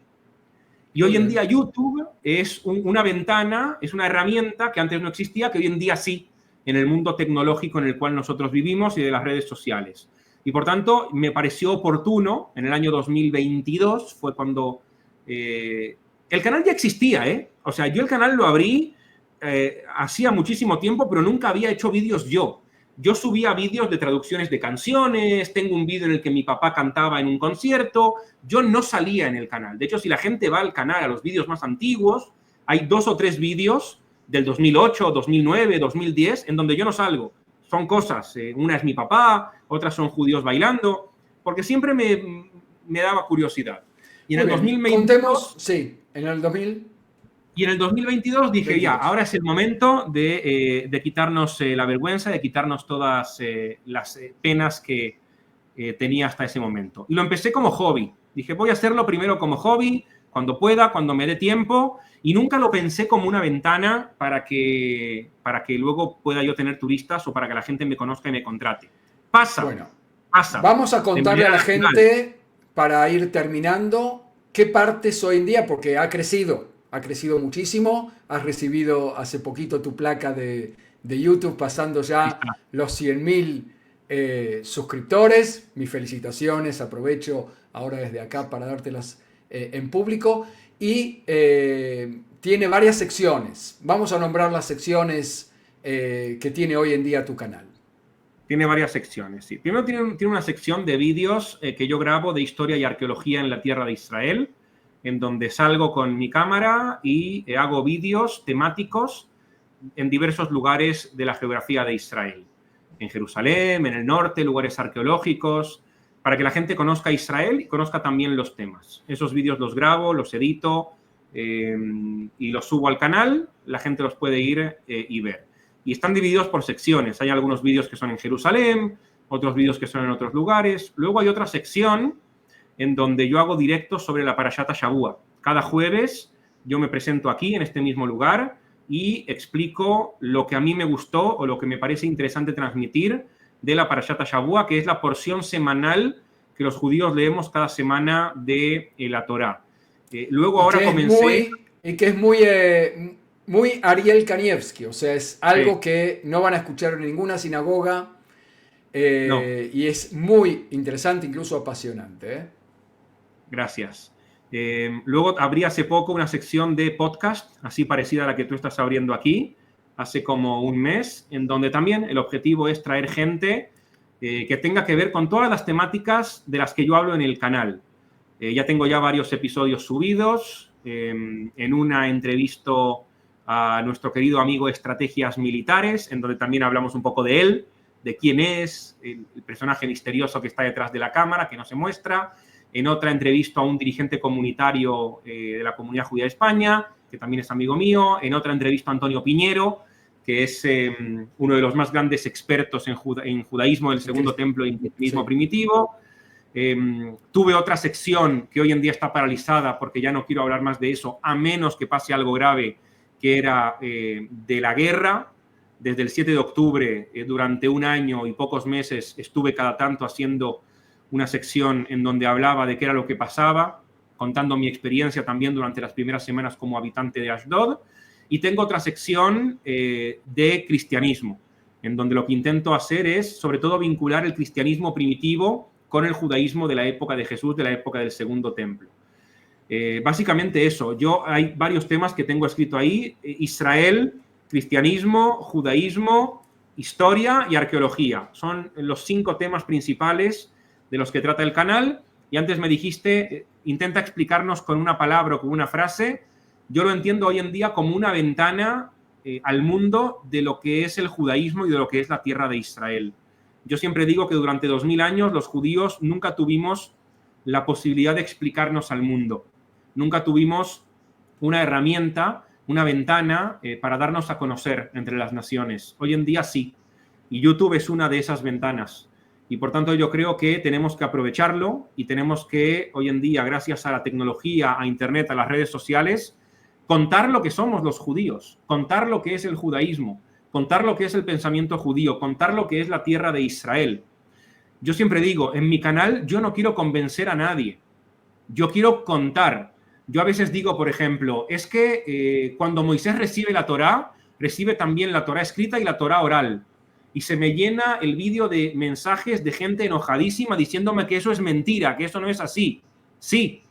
S2: Y
S1: muy
S2: hoy en
S1: bien.
S2: día YouTube es una ventana, es una herramienta que antes no existía, que hoy en día sí, en el mundo tecnológico en el cual nosotros vivimos y de las redes sociales. Y por tanto, me pareció oportuno, en el año 2022, fue cuando el canal ya existía, ¿eh? O sea, yo el canal lo abrí hacía muchísimo tiempo, pero nunca había hecho vídeos yo. Yo subía vídeos de traducciones de canciones, tengo un vídeo en el que mi papá cantaba en un concierto, yo no salía en el canal. De hecho, si la gente va al canal, a los vídeos más antiguos, hay 2 o 3 vídeos del 2008, 2009, 2010, en donde yo no salgo. Son cosas, una es mi papá, otras son judíos bailando, porque siempre me daba curiosidad. Y en
S1: Muy
S2: el
S1: bien,
S2: 2022
S1: contemos, sí, en el 2022.
S2: y en el 2022 dije, ya, ahora es el momento de quitarnos la vergüenza, de quitarnos todas las penas que tenía hasta ese momento. Y lo empecé como hobby. Dije, voy a hacerlo primero como hobby, cuando pueda, cuando me dé tiempo, y nunca lo pensé como una ventana para que luego pueda yo tener turistas o para que la gente me conozca y me contrate. Pasa,
S1: Bueno,
S2: pasa,
S1: vamos a
S2: de
S1: contarle a
S2: manera
S1: la
S2: natural.
S1: gente, para ir terminando, qué partes hoy en día, porque ha crecido muchísimo, has recibido hace poquito tu placa de YouTube, pasando
S2: Ahí
S1: ya
S2: está.
S1: los 100.000 suscriptores. Mis felicitaciones, aprovecho ahora desde acá para dártelas en público. Y tiene varias secciones. Vamos a nombrar las secciones que tiene hoy en día tu canal.
S2: Tiene varias secciones, sí. Primero tiene una sección de vídeos que yo grabo de historia y arqueología en la tierra de Israel, en donde salgo con mi cámara y hago vídeos temáticos en diversos lugares de la geografía de Israel. En Jerusalén, en el norte, lugares arqueológicos, para que la gente conozca Israel y conozca también los temas. Esos vídeos los grabo, los edito y los subo al canal, la gente los puede ir y ver. Y están divididos por secciones. Hay algunos vídeos que son en Jerusalén, otros vídeos que son en otros lugares. Luego hay otra sección en donde yo hago directos sobre la Parashat Shavua. Cada jueves yo me presento aquí, en este mismo lugar, y explico lo que a mí me gustó o lo que me parece interesante transmitir de la Parashat Shavua, que es la porción semanal que los judíos leemos cada semana de la Torá. Luego
S1: Y
S2: ahora
S1: que es
S2: comencé...
S1: muy Ariel Kanievski, o sea, es algo
S2: Sí,
S1: que no van a escuchar en ninguna sinagoga,
S2: no,
S1: y es muy interesante, incluso apasionante.
S2: gracias. Luego abrí hace poco una sección de podcast, así parecida a la que tú estás abriendo aquí, hace como un mes, en donde también el objetivo es traer gente que tenga que ver con todas las temáticas de las que yo hablo en el canal. Ya tengo ya varios episodios subidos. En una entrevisto a nuestro querido amigo Estrategias Militares, en donde también hablamos un poco de él, de quién es, el personaje misterioso que está detrás de la cámara, que no se muestra. En otra entrevista a un dirigente comunitario de la Comunidad Judía de España, que también es amigo mío. En otra entrevista a Antonio Piñero, que es uno de los más grandes expertos en judaísmo del Segundo Templo y cristianismo
S1: Sí.
S2: primitivo. Tuve otra sección que hoy en día está paralizada porque ya no quiero hablar más de eso, a menos que pase algo grave, que era de la guerra. Desde el 7 de octubre, durante un año y pocos meses, estuve cada tanto haciendo una sección en donde hablaba de qué era lo que pasaba, contando mi experiencia también durante las primeras semanas como habitante de Ashdod. y tengo otra sección de cristianismo, en donde lo que intento hacer es, sobre todo, vincular el cristianismo primitivo con el judaísmo de la época de Jesús, de la época del Segundo Templo. Básicamente eso. Hay varios temas que tengo escrito ahí: Israel, cristianismo, judaísmo, historia y arqueología. Son los 5 temas principales de los que trata el canal. Y antes me dijiste, intenta explicarnos con una palabra o con una frase. Yo lo entiendo hoy en día como una ventana al mundo de lo que es el judaísmo y de lo que es la tierra de Israel. Yo siempre digo que durante 2000 años los judíos nunca tuvimos la posibilidad de explicarnos al mundo. Nunca tuvimos una herramienta, una ventana para darnos a conocer entre las naciones. Hoy en día sí. Y YouTube es una de esas ventanas. Y por tanto yo creo que tenemos que aprovecharlo y tenemos que hoy en día, gracias a la tecnología, a Internet, a las redes sociales, contar lo que somos los judíos, contar lo que es el judaísmo, contar lo que es el pensamiento judío, contar lo que es la tierra de Israel. Yo siempre digo, en mi canal yo no quiero convencer a nadie, yo quiero contar. Yo a veces digo, por ejemplo, es que cuando Moisés recibe la Torá, recibe también la Torá escrita y la Torá oral. Y se me llena el vídeo de mensajes de gente enojadísima diciéndome que eso es mentira, que eso no es así. Sí,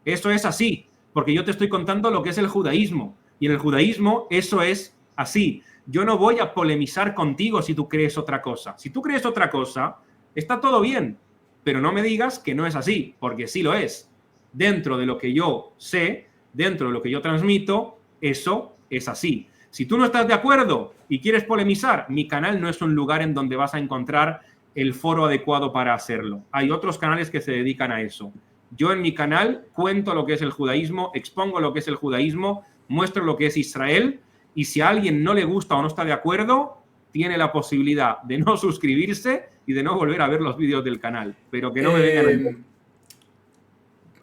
S2: eso es así, porque yo te estoy contando lo que es el judaísmo. Y en el judaísmo eso es así. Yo no voy a polemizar contigo si tú crees otra cosa. Si tú crees otra cosa, está todo bien, pero no me digas que no es así, porque sí lo es. Dentro de lo que yo sé, dentro de lo que yo transmito, eso es así. Si tú no estás de acuerdo y quieres polemizar, mi canal no es un lugar en donde vas a encontrar el foro adecuado para hacerlo. Hay otros canales que se dedican a eso. Yo en mi canal cuento lo que es el judaísmo, expongo lo que es el judaísmo, muestro lo que es Israel, y si a alguien no le gusta o no está de acuerdo, tiene la posibilidad de no suscribirse y de no volver a ver los vídeos del canal. Pero que no me vengan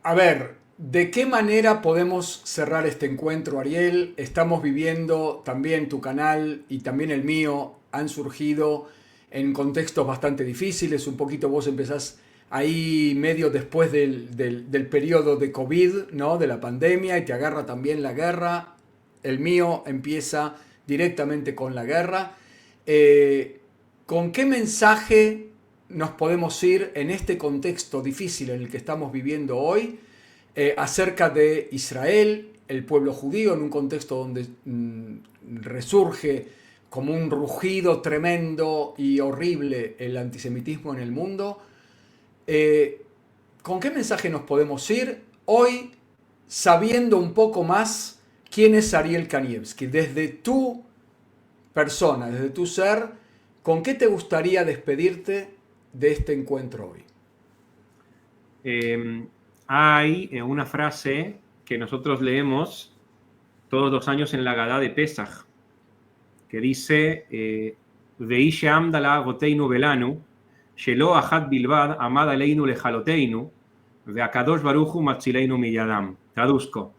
S1: a ver, ¿de qué manera podemos cerrar este encuentro, Ariel? Estamos viviendo, también tu canal y también el mío han surgido en contextos bastante difíciles. Un poquito vos empezás ahí medio después del periodo de COVID, ¿no? De la pandemia, y te agarra también la guerra. El mío empieza directamente con la guerra. ¿Con qué mensaje nos podemos ir en este contexto difícil en el que estamos viviendo hoy acerca de Israel, el pueblo judío, en un contexto donde resurge como un rugido tremendo y horrible el antisemitismo en el mundo? ¿Con qué mensaje nos podemos ir hoy sabiendo un poco más quién es Ariel Kanievski? Desde tu persona, desde tu ser, ¿con qué te gustaría despedirte de este encuentro hoy?
S2: Hay una frase que nosotros leemos todos los años en la Agadá de Pesaj, que dice: Veishe amdala agoteinu velanu, shelo achat bilbad amad aleinu lejaloteinu, veakadosh baruchu matzileinu miyadam. Traduzco.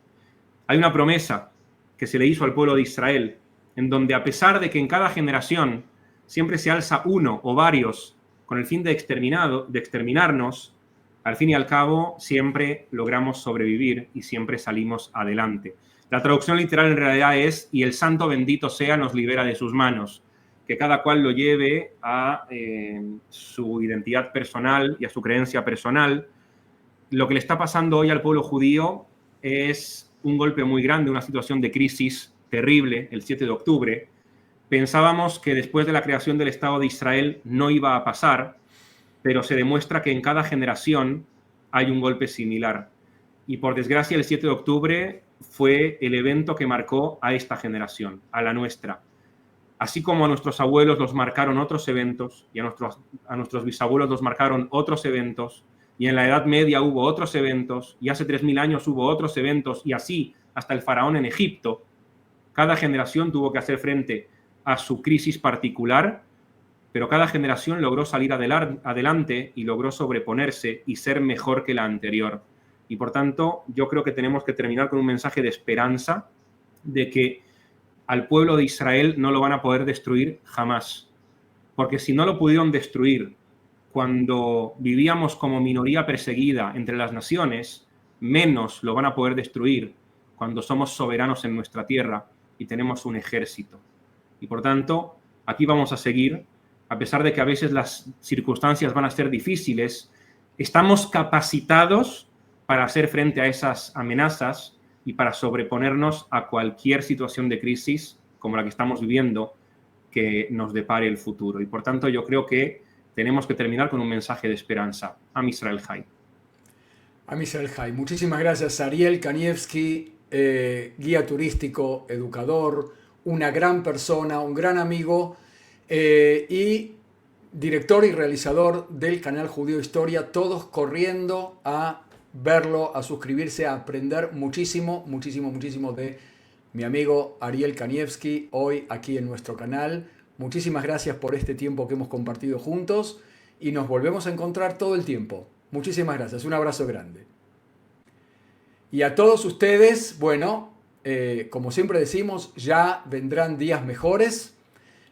S2: Hay una promesa que se le hizo al pueblo de Israel, en donde, a pesar de que en cada generación siempre se alza uno o varios con el fin de exterminarnos, al fin y al cabo siempre logramos sobrevivir y siempre salimos adelante. La traducción literal en realidad es: y el santo bendito sea nos libera de sus manos. Que cada cual lo lleve a su identidad personal y a su creencia personal. Lo que le está pasando hoy al pueblo judío es un golpe muy grande, una situación de crisis terrible el 7 de octubre. Pensábamos que después de la creación del Estado de Israel no iba a pasar, pero se demuestra que en cada generación hay un golpe similar. Y por desgracia el 7 de octubre fue el evento que marcó a esta generación, a la nuestra. Así como a nuestros abuelos los marcaron otros eventos, y a nuestros bisabuelos los marcaron otros eventos, y en la Edad Media hubo otros eventos, y hace 3000 años hubo otros eventos, y así hasta el faraón en Egipto, cada generación tuvo que hacer frente a su crisis particular, pero cada generación logró salir adelante y logró sobreponerse y ser mejor que la anterior. Y por tanto, yo creo que tenemos que terminar con un mensaje de esperanza, de que al pueblo de Israel no lo van a poder destruir jamás. Porque si no lo pudieron destruir cuando vivíamos como minoría perseguida entre las naciones, menos lo van a poder destruir cuando somos soberanos en nuestra tierra y tenemos un ejército. Y por tanto, aquí vamos a seguir, a pesar de que a veces las circunstancias van a ser difíciles, estamos capacitados para hacer frente a esas amenazas y para sobreponernos a cualquier situación de crisis como la que estamos viviendo que nos depare el futuro. Y por tanto, yo creo que tenemos que terminar con un mensaje de esperanza. Am Israel Chai.
S1: Am Israel Chai. Muchísimas gracias, Ariel Kanievski, guía turístico, educador, una gran persona, un gran amigo y director y realizador del canal Judío Historia, todos corriendo a verlo, a suscribirse, a aprender muchísimo, muchísimo, muchísimo de mi amigo Ariel Kanievski hoy aquí en nuestro canal. Muchísimas gracias por este tiempo que hemos compartido juntos y nos volvemos a encontrar todo el tiempo. Muchísimas gracias, un abrazo grande. Y a todos ustedes, bueno, como siempre decimos, ya vendrán días mejores.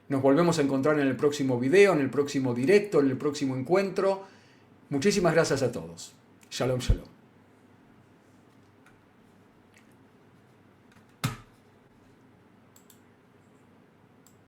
S1: Nos volvemos a encontrar en el próximo video, en el próximo directo, en el próximo encuentro. Muchísimas gracias a todos. Shalom, shalom.